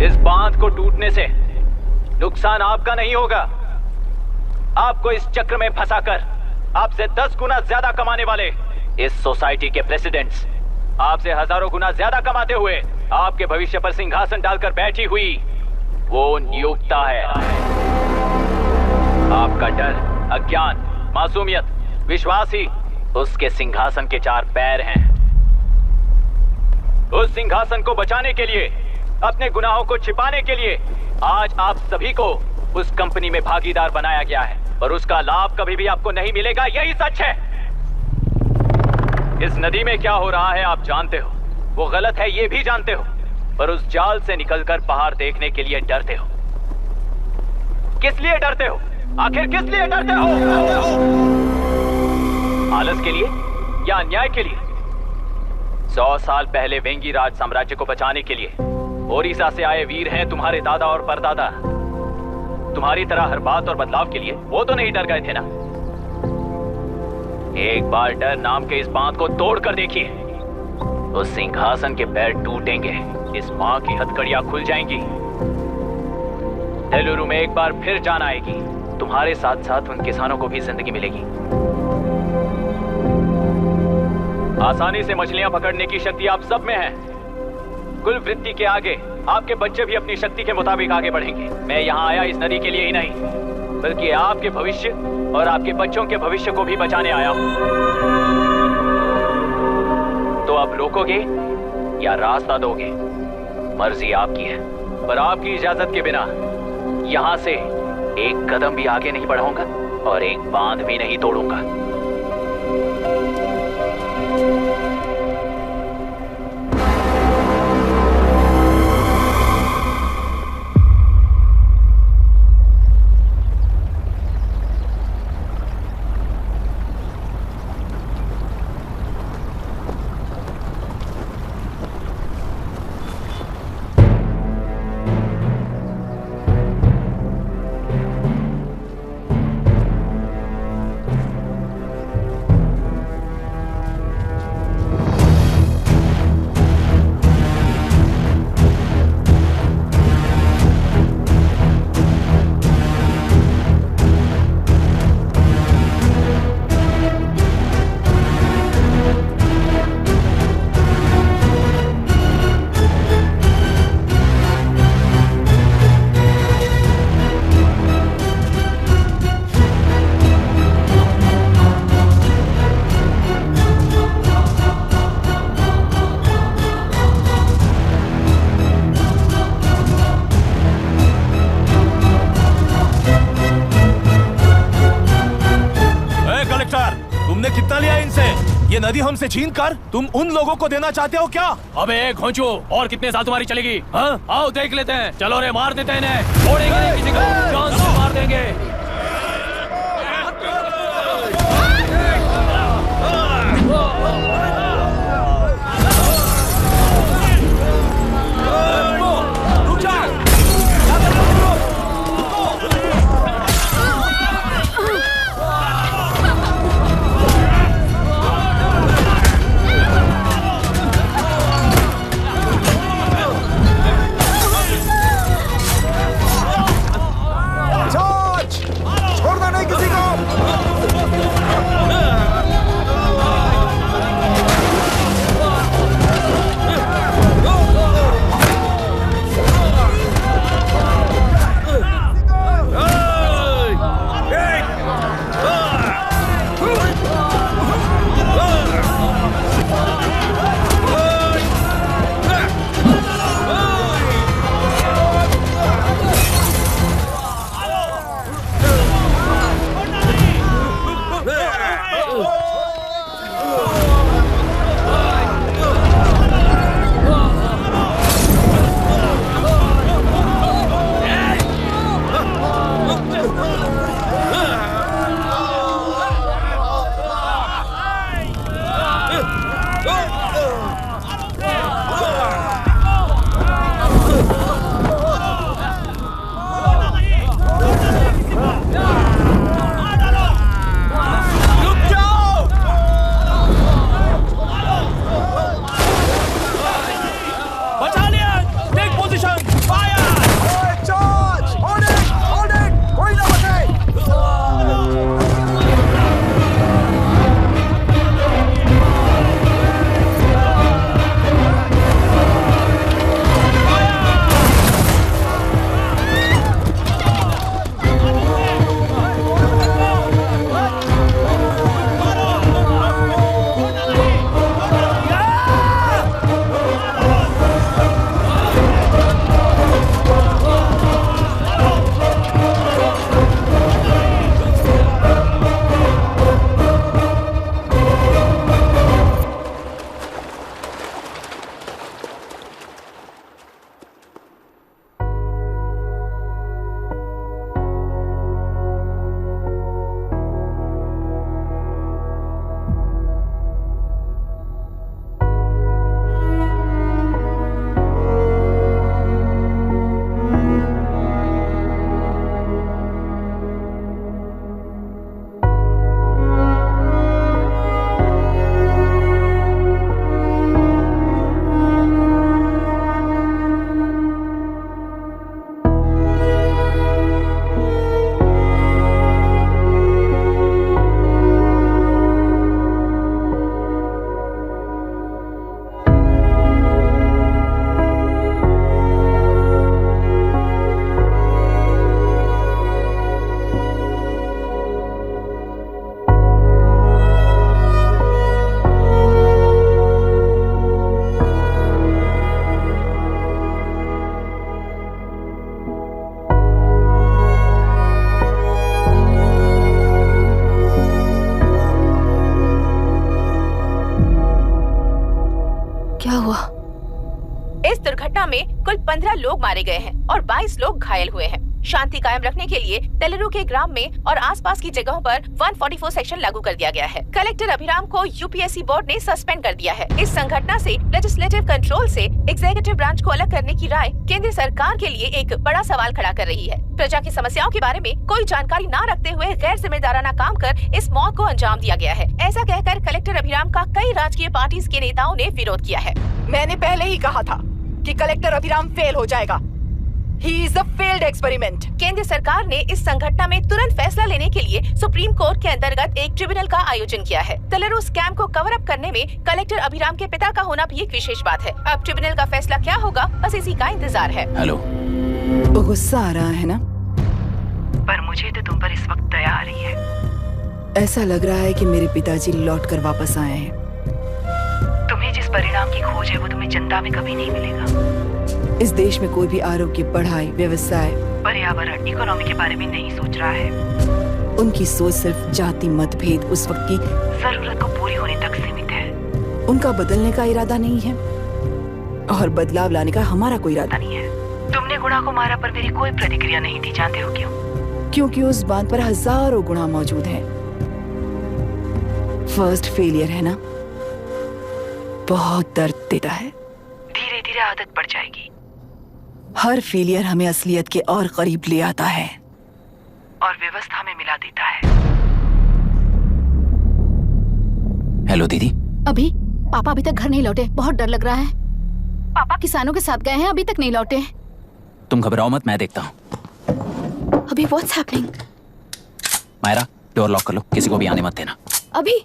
इस बांध को टूटने से नुकसान आपका नहीं होगा। आपको इस चक्र में फंसाकर आपसे 10 गुना ज्यादा कमाने वाले इस सोसाइटी के प्रेसिडेंट्स आपसे हजारों गुना ज्यादा कमाते हुए आपके भविष्य पर सिंहासन डालकर बैठी हुई वो नियोक्ता है। आपका डर, अज्ञान, मासूमियत, विश्वास ही उसके सिंहासन के 4 पैर हैं। उस सिंहासन को बचाने के लिए, अपने गुनाहों को छिपाने के लिए आज आप सभी को उस कंपनी में भागीदार बनाया गया है, और उसका लाभ कभी भी आपको नहीं मिलेगा। यही सच है। इस नदी में क्या हो रहा है आप जानते हो, वो गलत है ये भी जानते हो, पर उस जाल से निकलकर पहाड़ देखने के लिए डरते हो। किस लिए डरते हो? आखिर किस लिए डरते हो? आलस के लिए या अन्याय के लिए? 100 साल पहले वेंगी राज साम्राज्य को बचाने के लिए ओडिशा से आए वीर हैं तुम्हारे दादा और परदादा। तुम्हारी तरह हर बात और बदलाव के लिए वो तो नहीं डर गए थे ना। एक बार डर नाम के इस बांध को तोड़ कर देखिए, उस सिंहासन के पैर टूटेंगे, इस मां की हथकड़ियां खुल जाएंगी। तेलुरु में एक बार फिर जान आएगी, तुम्हारे साथ साथ उन किसानों को भी जिंदगी मिलेगी। आसानी से मछलियां पकड़ने की शक्ति आप सब में है। कुल वृत्ति के आगे आपके बच्चे भी अपनी शक्ति के मुताबिक आगे बढ़ेंगे। मैं यहाँ आया इस नदी के लिए ही नहीं, बल्कि आपके भविष्य और आपके बच्चों के भविष्य को भी बचाने आया हूँ। तो आप रोकोगे या रास्ता दोगे, मर्जी आपकी है, पर आपकी इजाजत के बिना यहाँ से एक कदम भी आगे नहीं बढ़ाऊंगा और एक बांध भी नहीं तोड़ूंगा। ये नदी हमसे छीन कर तुम उन लोगों को देना चाहते हो क्या? अबे घोंचू, और कितने साल तुम्हारी चलेगी? हाँ? आओ देख लेते हैं। चलो रे, मार देते हैं इन्हें। छोड़ेंगे नहीं किसी को, जान से मार देंगे। कुल 15 लोग मारे गए हैं और 22 लोग घायल हुए हैं। शांति कायम रखने के लिए तेलुरु के ग्राम में और आसपास की जगहों पर 144 सेक्शन लागू कर दिया गया है। कलेक्टर अभिराम को यूपीएससी बोर्ड ने सस्पेंड कर दिया है। इस संघटना से लेजिस्लेटिव कंट्रोल से एग्जीक्यूटिव ब्रांच को अलग करने की राय केंद्र सरकार के लिए एक बड़ा सवाल खड़ा कर रही है। प्रजा की समस्याओं के बारे में कोई जानकारी न रखते हुए गैर जिम्मेदाराना काम कर इस मौत को अंजाम दिया गया है। ऐसा कहकर कलेक्टर अभिराम का कई राजकीय पार्टी के नेताओं ने विरोध किया है। मैंने पहले ही कहा था कि कलेक्टर अभिराम फेल हो जाएगा। He is a failed experiment. केंद्र सरकार ने इस संघटना में तुरंत फैसला लेने के लिए सुप्रीम कोर्ट के अंतर्गत एक ट्रिब्यूनल का आयोजन किया है। तेलुरु स्कैम को कवर अप करने में कलेक्टर अभिराम के पिता का होना भी एक विशेष बात है। अब ट्रिब्यूनल का फैसला क्या होगा, बस इसी का इंतजार है। हेलो, गुस्सा आ रहा है ना? पर मुझे तो तुम पर इस वक्त दया आ रही है। ऐसा लग रहा है कि मेरे पिताजी लौट कर वापस आए हैं। तुम्हें जिस परिणाम की खोज है वो तुम्हें जनता में कभी नहीं मिलेगा। इस देश में कोई भी आरोग्य, पढ़ाई, व्यवसाय, पर्यावरण, इकोनॉमी के बारे में नहीं सोच रहा है। उनकी सोच सिर्फ जाति मतभेद उस वक्त की जरूरत को पूरी होने तक सीमित है। उनका बदलने का इरादा नहीं है और बदलाव लाने का हमारा कोई इरादा नहीं है। तुमने गुणा को मारा पर मेरी कोई प्रतिक्रिया नहीं थी, जानते हो क्यों? क्योंकि उस बांध पर हजारों गुणा मौजूद हैं। फर्स्ट फेलियर है ना, बहुत दर्द देता है। धीरे धीरे आदत पड़ जाएगी। हर फेलियर हमें असलियत के और करीब ले आता है और व्यवस्था में मिला देता है। हेलो दीदी। अभी पापा अभी तक घर नहीं लौटे, बहुत डर लग रहा है। पापा किसानों के साथ गए हैं, अभी तक नहीं लौटे। तुम घबराओ मत, मैं देखता हूँ। अभी what's happening? Myra, door lock कर लो, किसी को भी आने मत देना। अभी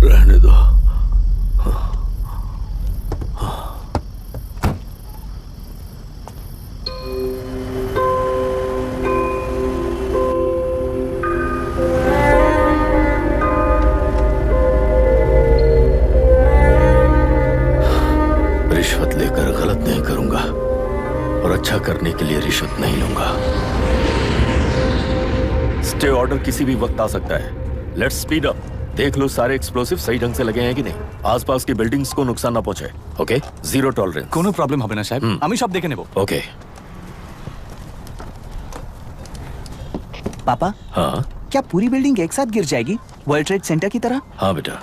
रहने दो। रिश्वत लेकर गलत नहीं करूंगा और अच्छा करने के लिए रिश्वत नहीं लूंगा। स्टे ऑर्डर किसी भी वक्त आ सकता है। Let's speed up. देख लो सारे एक्सप्लोसिव सही ढंग से लगे हैं कि नहीं। आसपास की बिल्डिंग्स को नुकसान ना पहुंचे। Okay, zero tolerance. कोनो प्रॉब्लम হবে না সাহেব, আমি সব দেখে নেব। ओके। पापा, हाँ क्या पूरी बिल्डिंग एक साथ गिर जाएगी, वर्ल्ड ट्रेड सेंटर की तरह? हाँ बेटा।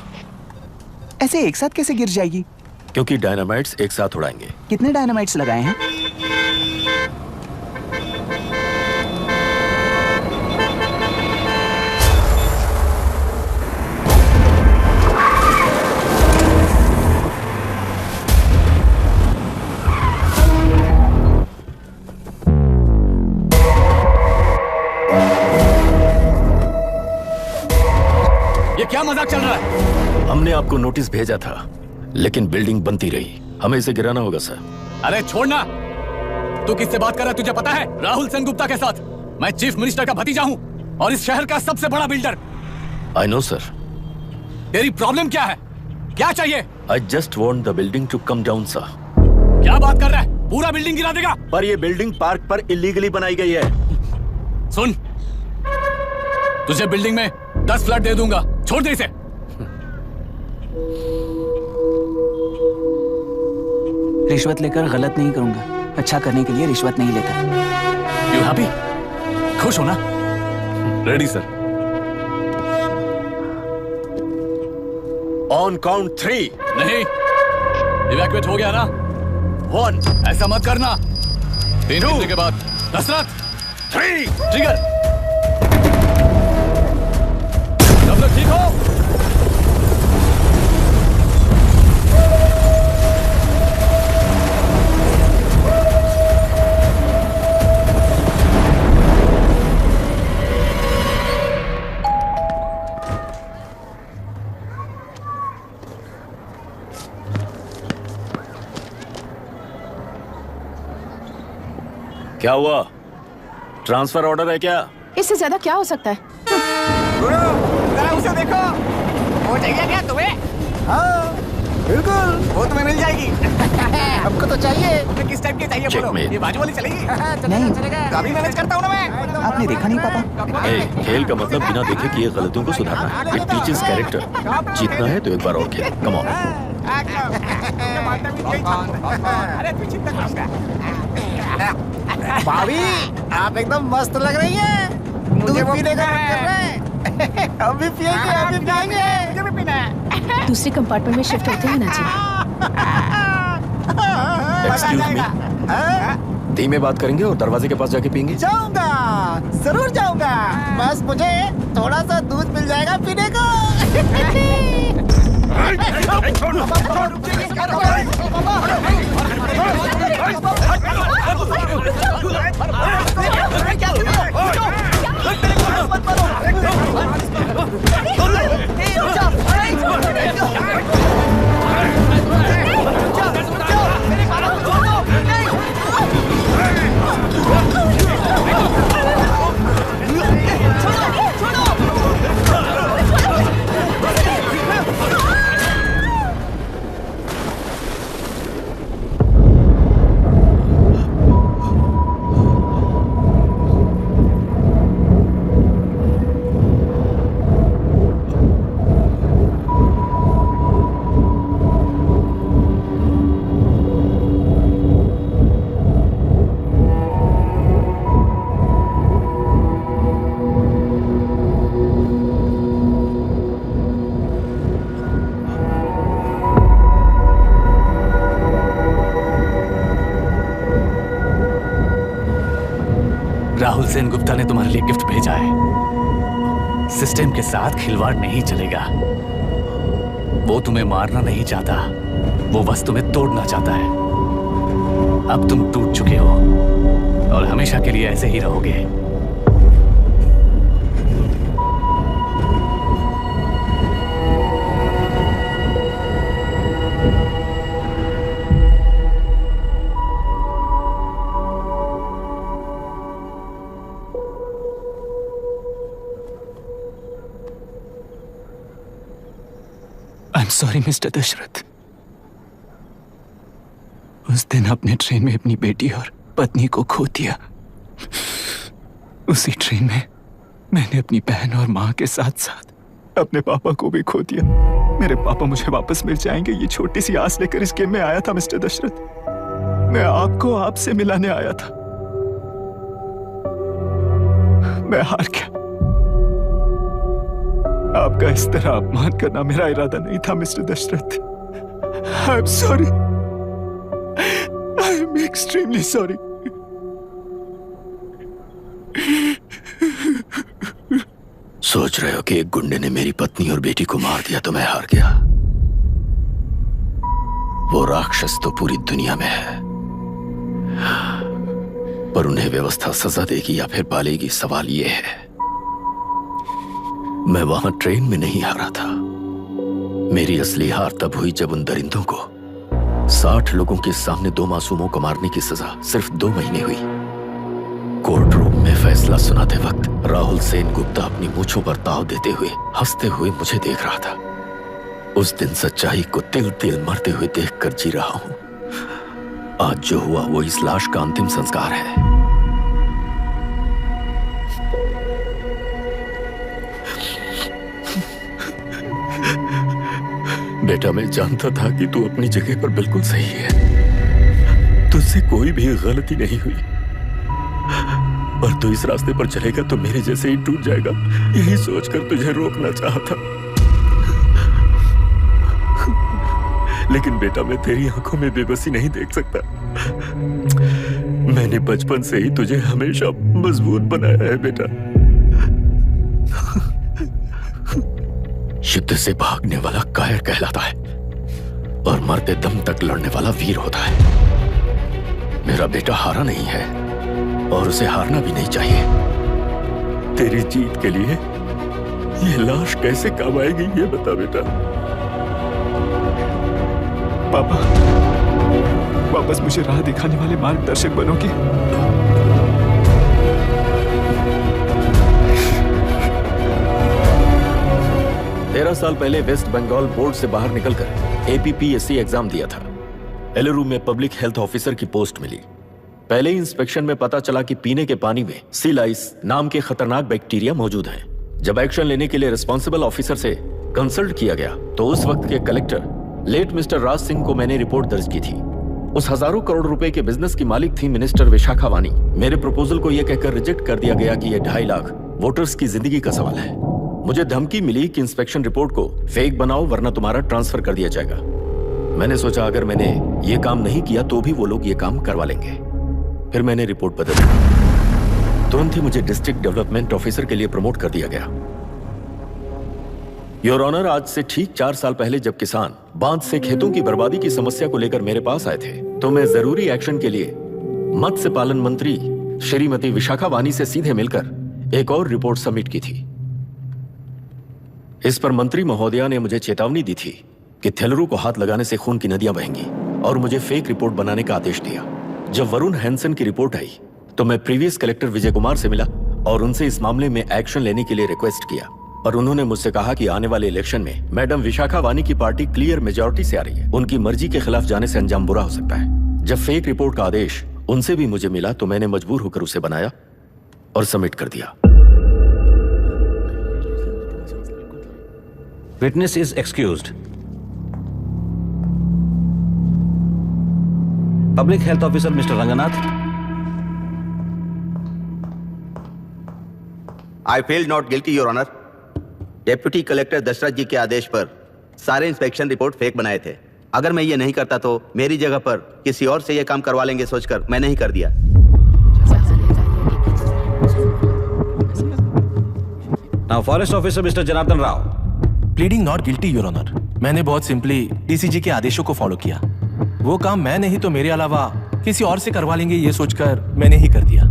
ऐसे एक साथ कैसे गिर जाएगी? क्योंकि डायनामाइट्स एक साथ उड़ाएंगे। कितने डायनामाइट्स लगाए हैं? ये क्या मजाक चल रहा है? हमने आपको नोटिस भेजा था, लेकिन बिल्डिंग बनती रही। हमें इसे गिराना होगा सर। अरे छोड़ना। तू किससे बात कर रहा है तुझे पता है? राहुल सेनगुप्ता के साथ। मैं चीफ मिनिस्टर का भतीजा हूँ और इस शहर का सबसे बड़ा बिल्डर। I know sir. तेरी प्रॉब्लम क्या है? क्या चाहिए? I just want the building to come down sir. क्या बात कर रहा है? पूरा बिल्डिंग गिरा देगा? पर ये बिल्डिंग पार्क पर इलीगली बनाई गई है। सुन, तुझे बिल्डिंग में 10 फ्लैट दे दूंगा, छोड़ दे इसे। रिश्वत लेकर गलत नहीं करूंगा, अच्छा करने के लिए रिश्वत नहीं लेता। You happy? खुश हो ना? Ready sir. On count 3। नहीं, इवैक्यूएट हो गया ना? 1। ऐसा मत करना। 3 घंटे के बाद। दशरथ 3। ट्रिगर। सब लोग ठीक हो? क्या हुआ? ट्रांसफर ऑर्डर है क्या? इससे ज्यादा क्या हो सकता है? जरा उसे देखो, वो चाहिए क्या तुम्हें? हाँ, बिल्कुल, वो तुम्हें मिल जाएगी। हमको तो चाहिए। तुम्हें किस टाइप की चाहिए बोलो? ये बाजू वाली चलेगी? नहीं, कभी मैनेज करता हूँ ना मैं। आपने देखा नहीं पापा? खेल का मतलब बिना देखे किए गलतियों को सुधारना है। It teaches character. जीतना है तो एक बार और खेल। Come on. अरे तू चिंता भाभी, आप एकदम मस्त लग रही हैं। दूध पीने का मन कर रहा है। हम भी पिएंगे, हम भी पिएंगे। मुझे भी पीना है। दूसरे कंपार्टमेंट में शिफ्ट होते हैं ना जी। एक्सक्यूज मी, धीमे बात करेंगे और दरवाजे के पास जाके पिएंगे। जाऊंगा, जरूर जाऊंगा। बस मुझे थोड़ा सा दूध मिल जाएगा पीने को। राहुल सेन गुप्ता ने तुम्हारे लिए गिफ्ट भेजा है। सिस्टम के साथ खिलवाड़ नहीं चलेगा। वो तुम्हें मारना नहीं चाहता, वो बस तुम्हें तोड़ना चाहता है। अब तुम टूट चुके हो और हमेशा के लिए ऐसे ही रहोगे। I'm sorry, mister Dasharath. उस दिन अपने ट्रेन में अपनी बेटी और पत्नी को खो दिया। उसी ट्रेन में मैंने अपनी बहन और माँ के साथ साथ अपने पापा को भी खो दिया। मेरे पापा मुझे वापस मिल जाएंगे, ये छोटी सी आस लेकर इस गेम में आया था मिस्टर दशरथ। मैं आपको आपसे मिलाने आया था। मैं हार गया। आपका इस तरह अपमान करना मेरा इरादा नहीं था Mr Dasharath. I am sorry. I am extremely sorry. सोच रहे हो कि एक गुंडे ने मेरी पत्नी और बेटी को मार दिया तो मैं हार गया? वो राक्षस तो पूरी दुनिया में है, पर उन्हें व्यवस्था सजा देगी या फिर पालेगी, सवाल ये है। मैं वहां ट्रेन में नहीं हारा था। मेरी असली हार तब हुई जब उन दरिंदों को 60 लोगों के सामने 2 मासूमों को मारने की सजा सिर्फ 2 महीने हुई। कोर्ट रूम में फैसला सुनाते वक्त राहुल सेन गुप्ता अपनी मूंछों पर ताव देते हुए हंसते हुए मुझे देख रहा था। उस दिन सच्चाई को तिल तिल मरते हुए देखकर जी रहा हूं। आज जो हुआ वो इस लाश का अंतिम संस्कार है। बेटा, मैं जानता था कि तू अपनी जगह पर बिल्कुल सही है। तुझसे कोई भी गलती नहीं हुई और तू इस रास्ते पर चलेगा तो मेरे जैसे ही टूट जाएगा, यही सोचकर तुझे रोकना चाहता। लेकिन बेटा, मैं तेरी आंखों में बेबसी नहीं देख सकता। मैंने बचपन से ही तुझे हमेशा मजबूत बनाया है बेटा। युद्ध से भागने वाला कायर कहलाता है और मरते दम तक लड़ने वाला वीर होता है। मेरा बेटा हारा नहीं है और उसे हारना भी नहीं चाहिए। तेरी जीत के लिए ये लाश कैसे काम आएगी, ये बता बेटा। पापा, वापस मुझे राह दिखाने वाले मार्गदर्शक बनोगे? 13 साल पहले वेस्ट बंगाल बोर्ड से बाहर निकलकर APPSC एग्जाम दिया था। एलरू में पब्लिक हेल्थ ऑफिसर की पोस्ट मिली। पहले ही इंस्पेक्शन में पता चला कि पीने के पानी में सी लाइस नाम के खतरनाक बैक्टीरिया मौजूद हैं। जब एक्शन लेने के लिए रिस्पॉन्सिबल ऑफिसर से कंसल्ट किया गया तो उस वक्त के collector late mister Raj Singh को मैंने रिपोर्ट दर्ज की थी। उस हजारों करोड़ रुपए के बिजनेस की मालिक थी मिनिस्टर विशाखा वानी। मेरे प्रपोजल को यह कहकर रिजेक्ट कर दिया गया कि यह 2.5 लाख वोटर्स की जिंदगी का सवाल है। मुझे धमकी मिली कि इंस्पेक्शन रिपोर्ट को फेक बनाओ वरना तुम्हारा ट्रांसफर कर दिया जाएगा। मैंने सोचा अगर मैंने ये काम नहीं किया तो भी वो लोग ये काम करवा लेंगे। फिर मैंने रिपोर्ट बदल दी। तुरंत ही मुझे डिस्ट्रिक्ट डेवलपमेंट ऑफिसर के लिए प्रमोट कर दिया गया। योर ऑनर, आज से ठीक 4 साल पहले जब किसान बांध से खेतों की बर्बादी की समस्या को लेकर मेरे पास आए थे तो मैं जरूरी एक्शन के लिए मत्स्य पालन मंत्री श्रीमती विशाखा वानी से सीधे मिलकर एक और रिपोर्ट सबमिट की थी। इस पर मंत्री महोदया ने मुझे चेतावनी दी थी कि थेलरू को हाथ लगाने से खून की नदियां बहेंगी और मुझे फेक रिपोर्ट बनाने का आदेश दिया। जब वरुण हैंसन की रिपोर्ट आई तो मैं प्रीवियस कलेक्टर विजय कुमार से मिला और उनसे इस मामले में एक्शन लेने के लिए रिक्वेस्ट किया और उन्होंने मुझसे कहा कि आने वाले इलेक्शन में मैडम विशाखा वानी की पार्टी क्लियर मेजॉरिटी से आ रही है। उनकी मर्जी के खिलाफ जाने से अंजाम बुरा हो सकता है। जब फेक रिपोर्ट का आदेश उनसे भी मुझे मिला तो मैंने मजबूर होकर उसे बनाया और सबमिट कर दिया। Witness is excused. Public health officer mister Ranganath. I feel not guilty your honour. Deputy collector Dasharath ji के आदेश पर सारे इंस्पेक्शन रिपोर्ट फेक बनाए थे। अगर मैं ये नहीं करता तो मेरी जगह पर किसी और से ये काम करवा लेंगे सोचकर मैं नहीं कर दिया। Now forest officer Mr Janardhan Rao. Pleading not guilty your honour. मैंने बहुत सिंपली डीसीजी के आदेशों को फॉलो किया। वो काम मैं नहीं तो मेरे अलावा किसी और से करवा लेंगे ये सोचकर मैंने ही कर दिया।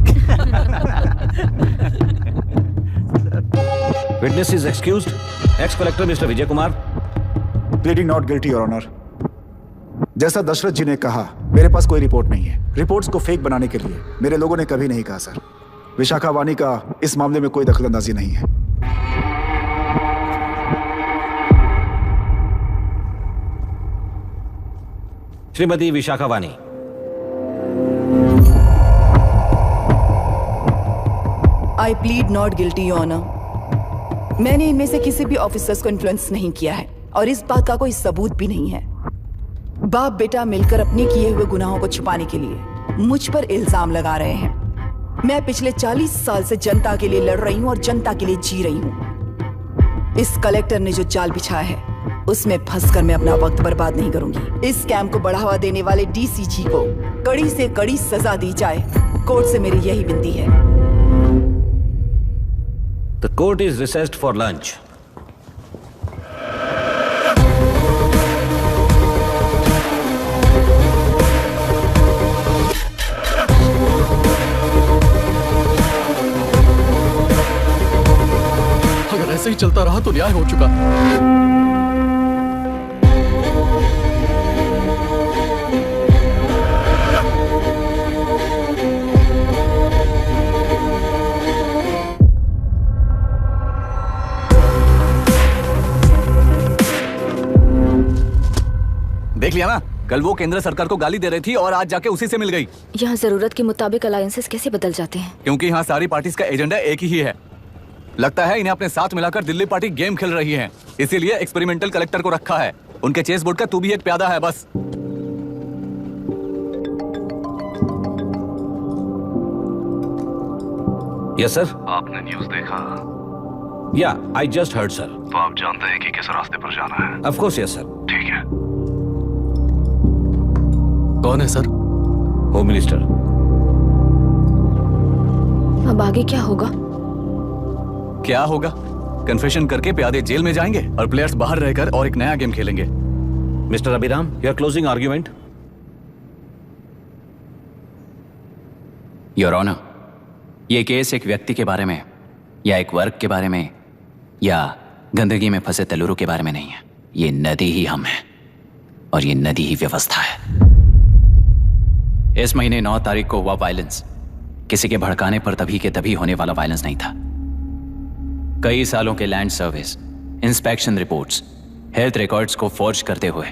Witness is excused. Ex collector Mr Vijay Kumar. Pleading not guilty your honour. जैसा दशरथ जी ने कहा मेरे पास कोई रिपोर्ट नहीं है। रिपोर्ट्स को फेक बनाने के लिए मेरे लोगों ने कभी नहीं कहा सर। विशाखा वानी का इस मामले में कोई दखलंदाजी नहीं है। Shrimati Vishakha Vani. I plead not guilty your honour. मैंने इनमें से किसी भी ऑफिसर्स को इन्फ्लुएंस नहीं किया है और इस बात का कोई सबूत भी नहीं है। बाप बेटा मिलकर अपने किए हुए गुनाहों को छुपाने के लिए मुझ पर इल्जाम लगा रहे हैं। मैं पिछले 40 साल से जनता के लिए लड़ रही हूं और जनता के लिए जी रही हूं। इस कलेक्टर ने जो जाल बिछाया है उसमें फंसकर मैं अपना वक्त बर्बाद नहीं करूंगी। इस स्कैम को बढ़ावा देने वाले डीसीजी को कड़ी से कड़ी सजा दी जाए। कोर्ट से मेरी यही विनती है। The court is recessed for lunch. अगर ऐसे ही चलता रहा तो न्याय हो चुका। देख लिया ना, कल वो केंद्र सरकार को गाली दे रही थी और आज जाके उसी से मिल गई। यहाँ जरूरत के मुताबिक अलायंसेस कैसे बदल जाते हैं? क्योंकि यहाँ सारी पार्टीज का एजेंडा एक ही है। लगता है इन्हें अपने साथ मिलाकर दिल्ली पार्टी गेम खेल रही है, इसीलिए एक्सपेरिमेंटल कलेक्टर को रखा है। उनके चेस बोर्ड का तू भी एक प्यादा है बस। Yes sir. आपने न्यूज़ देखा? या आई जस्ट हर्ड सर। तो आप जानते हैं कि किस रास्ते पर जाना है? Of course yes sir. ठीक है। कौन है सर? Home minister. अब आगे क्या होगा? क्या होगा? कन्फेशन करके प्यादे जेल में जाएंगे और प्लेयर्स बाहर रहकर और एक नया गेम खेलेंगे। Mr Abhiram, your closing argument. Your honour, ये केस एक व्यक्ति के बारे में या एक वर्ग के बारे में या गंदगी में फंसे तेलुरु के बारे में नहीं है। ये नदी ही हम हैं और ये नदी ही व्यवस्था है। इस महीने 9 तारीख को हुआ वायलेंस किसी के भड़काने पर तभी के तभी होने वाला वायलेंस नहीं था। कई सालों के land service, inspection reports, health records को फॉर्ज करते हुए,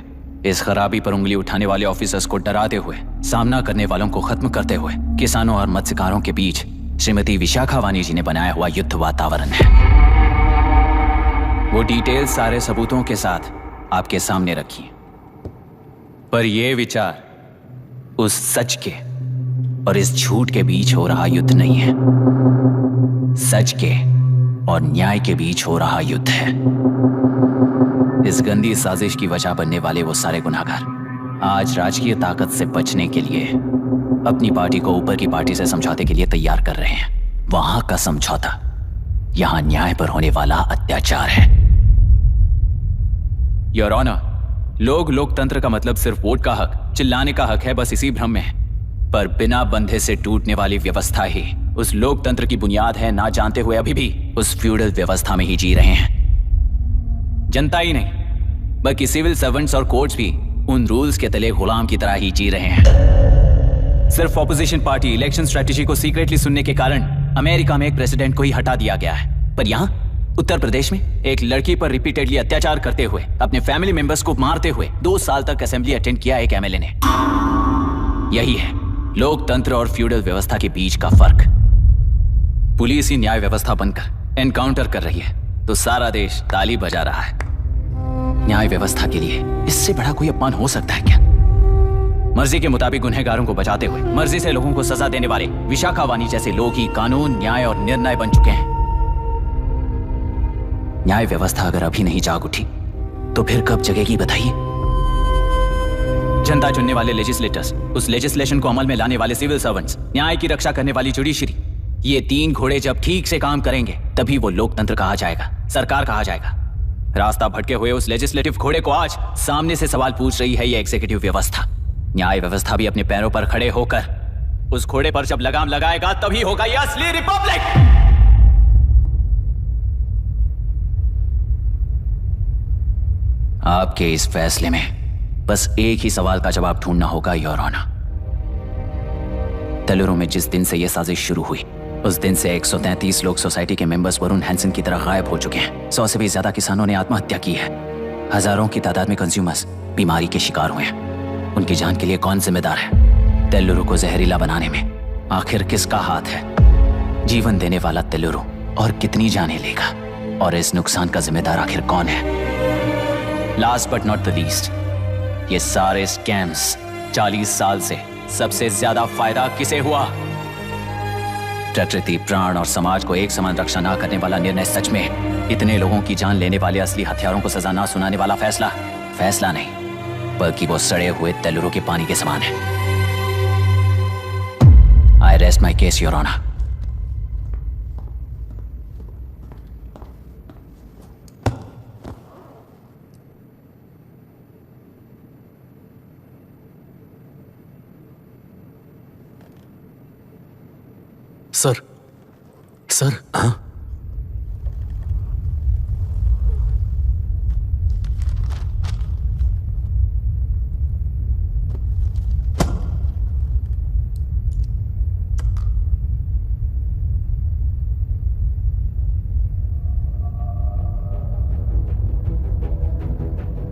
इस खराबी पर उंगली उठाने वाले ऑफिसर्स को डराते हुए, सामना करने वालों को खत्म करते हुए किसानों और मत्स्यकारों के बीच श्रीमती विशाखा वानी जी ने बनाया हुआ युद्ध वातावरण है। वो डिटेल सारे सबूतों के साथ आपके सामने रखी, पर यह विचार उस सच के और इस झूठ के बीच हो रहा युद्ध नहीं है, सच के और न्याय के बीच हो रहा युद्ध है। इस गंदी साजिश की वजह बनने वाले वो सारे गुनहगार आज राजकीय ताकत से बचने के लिए अपनी पार्टी को ऊपर की पार्टी से समझौते के लिए तैयार कर रहे हैं। वहां का समझौता यहां न्याय पर होने वाला अत्याचार है। योर ऑनर, लोग लोकतंत्र का मतलब सिर्फ वोट का हक, चिल्लाने का हक है, बस इसी भ्रम में है। पर बिना बंधे से टूटने वाली व्यवस्था ही उस लोकतंत्र की बुनियाद है, ना जानते हुए अभी भी उस फ्यूडल व्यवस्था में ही जी रहे हैं। जनता ही नहीं बल्कि सिविल सर्वेंट्स और कोर्ट्स भी उन रूल्स के तले गुलाम की तरह ही जी रहे हैं। सिर्फ ऑपोजिशन पार्टी इलेक्शन स्ट्रेटेजी को सीक्रेटली सुनने के कारण अमेरिका में एक प्रेसिडेंट को ही हटा दिया गया है, पर यहां उत्तर प्रदेश में एक लड़की पर रिपीटेडली अत्याचार करते हुए, अपने फैमिली मेंबर्स को मारते हुए 2 साल तक असेंबली अटेंड किया एक एमएलए ने। यही है लोकतंत्र और फ्यूडल व्यवस्था के बीच का फर्क। पुलिस ही न्याय व्यवस्था बनकर एनकाउंटर कर रही है तो सारा देश ताली बजा रहा है। न्याय व्यवस्था के लिए इससे बड़ा कोई अपमान हो सकता है क्या? मर्जी के मुताबिक गुनहगारों को बचाते हुए मर्जी से लोगों को सजा देने वाले विशाखा वानी जैसे लोग ही कानून, न्याय और निर्णय बन चुके हैं। न्याय व्यवस्था अगर अभी नहीं जाग उठी तो फिर कब जगेगी बताइए? जनता चुनने वाले लेजिस्लेटर्स, उस लेजिस्लेशन को अमल में लाने वाले सिविल सर्वेंट्स, न्याय की रक्षा करने वाली जुडिशरी, ये 3 घोड़े जब ठीक से काम करेंगे तभी वो लोकतंत्र कहा जाएगा, सरकार कहा जाएगा। रास्ता भटके हुए उस लेजिस्लेटिव घोड़े को आज सामने से सवाल पूछ रही है ये एग्जीक्यूटिव व्यवस्था। न्याय व्यवस्था भी अपने पैरों पर खड़े होकर उस घोड़े पर जब लगाम लगाएगा तभी होगा ये असली रिपब्लिक। आपके इस फैसले में बस एक ही सवाल का जवाब ढूंढना होगा योर ऑनर। तेलुरु में जिस दिन से यह साजिश शुरू हुई उस दिन से 133 लोग सोसाइटी के मेंबर्स वरुण हैंसन की तरह गायब हो चुके हैं। 100 से भी ज्यादा किसानों ने आत्महत्या की है। हजारों की तादाद में कंज्यूमर्स बीमारी के शिकार हुए हैं। उनकी जान के लिए कौन जिम्मेदार है? तेलुरु को जहरीला बनाने में आखिर किसका हाथ है? जीवन देने वाला तेलुरु और कितनी जानें लेगा? और इस नुकसान का जिम्मेदार आखिर कौन है? Last but not the least, ये सारे स्कैम्स 40 साल से सबसे ज्यादा फायदा किसे हुआ? प्रकृति, प्राण और समाज को एक समान रक्षा ना करने वाला निर्णय, सच में इतने लोगों की जान लेने वाले असली हथियारों को सजा ना सुनाने वाला फैसला नहीं बल्कि वो सड़े हुए तेलुरु के पानी के समान है। I rest my case your honour. Sir हाँ?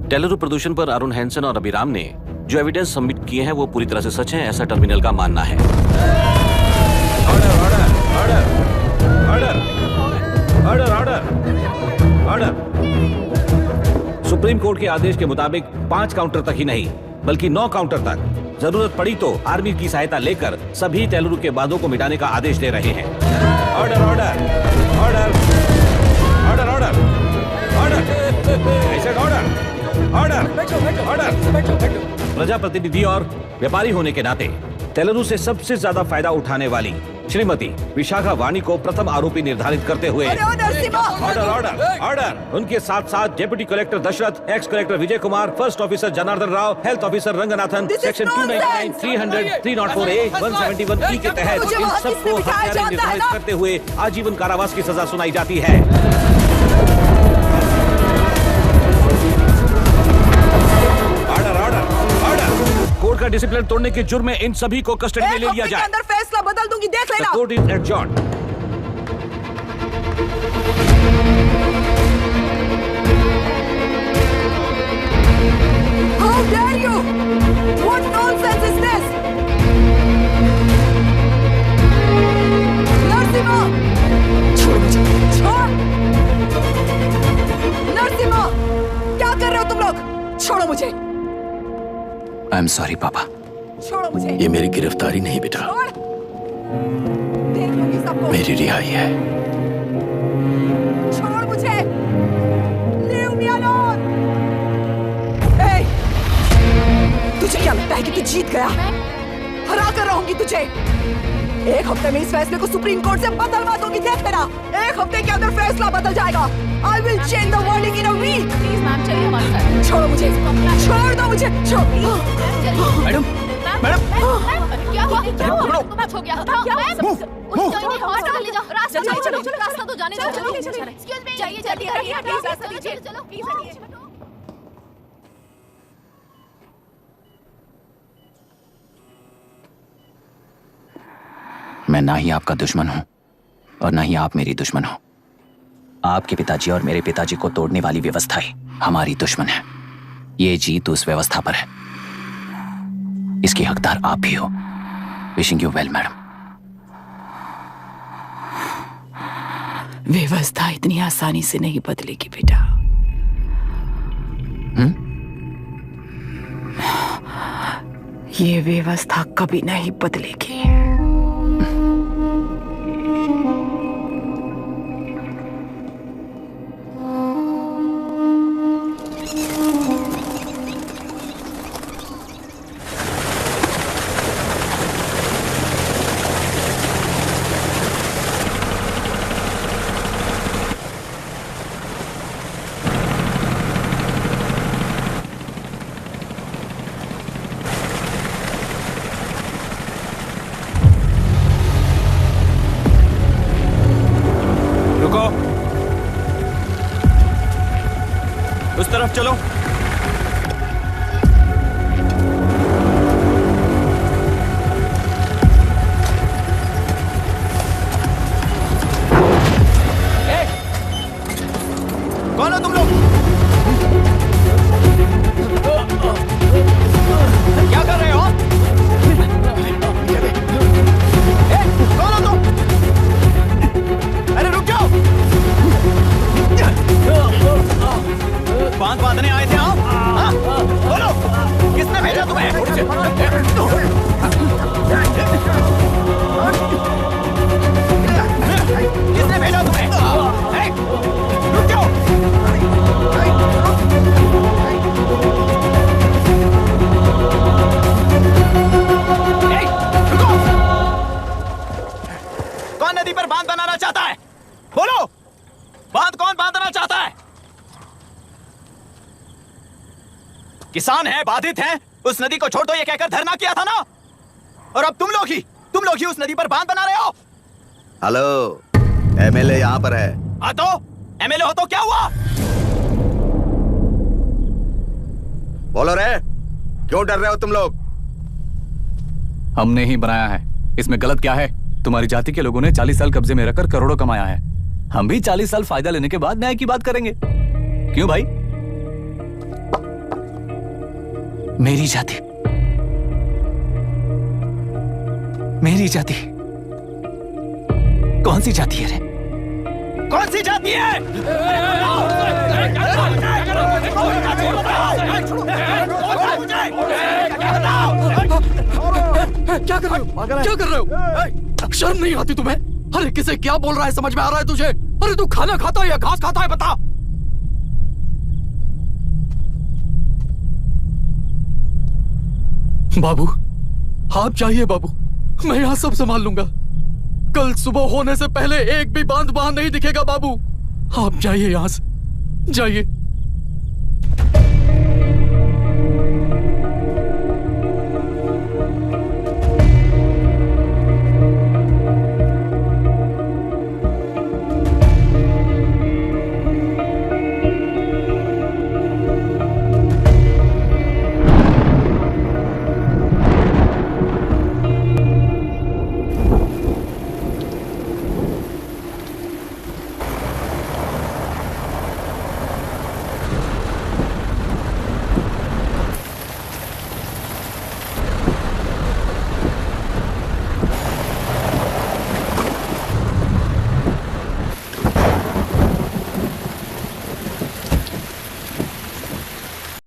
तेलुरु प्रदूषण पर अरुण हैंसन और अभिराम ने जो एविडेंस सबमिट किए हैं वो पूरी तरह से सच है, ऐसा टर्मिनल का मानना है। सुप्रीम कोर्ट के आदेश के मुताबिक 5 काउंटर तक ही नहीं बल्कि 9 काउंटर तक जरूरत पड़ी तो आर्मी की सहायता लेकर सभी तेलुरु के बांधों को मिटाने का आदेश दे रहे हैं। Order order order order order order ऐसे ऑर्डर ऑर्डर ऑर्डर। प्रजाप्रतिनिधि और व्यापारी होने के नाते तेलुगु से सबसे ज्यादा फायदा उठाने वाली श्रीमती विशाखा वाणी को प्रथम आरोपी निर्धारित करते हुए ऑर्डर ऑर्डर ऑर्डर। उनके साथ साथ deputy collector Dasharath, ex collector Vijay Kumar, first officer Janardan Rao, health officer Ranganathan, section 299, 300, 304A, 171E के तहत इन सबको हत्यारे निर्धारित करते हुए आजीवन कारावास की सजा सुनाई जाती है। कोर्ट का डिसिप्लिन तोड़ने के जुर्म में इन सभी को कस्टडी में ले लिया जाए। अंदर फैसला बदल दूंगी, देख लेना। Court is adjourned. How dare you? What nonsense is this? Narasimha, छोड़ मुझे, छोड़। नरसिम्हा, क्या कर रहे हो तुम लोग? छोड़ो मुझे। आई एम सॉरी पापा। छोड़ो मुझे। ये मेरी गिरफ्तारी नहीं बेटा, मेरी रिहाई है। छोड़ मुझे। Leave me alone. Hey, तुझे क्या लगता है कि तू जीत गया? हरा कर रहूंगी तुझे। एक हफ्ते में इस फैसले को सुप्रीम कोर्ट से बदलवा दूंगी, देख लेना। एक हफ्ते के अंदर फैसला बदल जाएगा। I will change the verdict in a week. Please ma'am, चलिए हमारे साथ। छोड़ो मुझे, छोड़ दो मुझे, छोड़। मैडम, मैडम, क्या हुआ? कुछ हो गया? हॉस्पिटल ले जाओ। रास्ता चलो, रास्ता तो जाने दो। चलो, एक्सक्यूज मी, जाइए जल्दी करिए, प्लीज रास्ता दीजिए। चलो प्लीज हटिए। मैं ना ही आपका दुश्मन हूं और ना ही आप मेरी दुश्मन हो। आपके पिताजी और मेरे पिताजी को तोड़ने वाली व्यवस्था ही हमारी दुश्मन है। ये जीत उस व्यवस्था पर है, इसकी हकदार आप भी हो। Wishing you well madam. व्यवस्था इतनी आसानी से नहीं बदलेगी बेटा। ये व्यवस्था कभी नहीं बदलेगी। उस तरफ चलो। कौन हो तुम लोग? क्या कर रहे हो? कौन हो तुम? अरे रुक जाओ। बांध बांधने आए थे आप? हाँ? बोलो, किसने भेजा तुम्हें? किसने भेजा तुम्हें? रुक जाओ। कौन नदी पर बांध बनाना चाहता है? बोलो, बांध कौन बांधना चाहता है? किसान हैं, बाधित हैं, उस नदी को छोड़ दो ये कहकर धरना किया था ना। और अब तुम लोग ही उस नदी पर बांध बना रहे हो। हेलो, एमएलए यहाँ पर है। हाँ तो एमएलए हो तो क्या हुआ? बोलो रे, क्यों डर रहे हो तुम लोग? हमने ही बनाया है, इसमें गलत क्या है? तुम्हारी जाति के लोगों ने 40 साल कब्जे में रखकर करोड़ों कमाया है। हम भी 40 साल फायदा लेने के बाद न्याय की बात करेंगे। क्यों भाई? मेरी जाति, मेरी जाति कौन सी जाति है रे? कौन सी जाति है? क्या कर रहे हो? क्या कर रहे हो? शर्म नहीं आती तुम्हें? अरे किसे क्या बोल रहा है, समझ में आ रहा है तुझे? अरे तू खाना खाता है या घास खाता है, बता। बाबू आप चाहिए बाबू, मैं यहां सब संभाल लूंगा। कल सुबह होने से पहले एक भी बांध बाहर नहीं दिखेगा बाबू। आप जाइए यहां से, जाइए।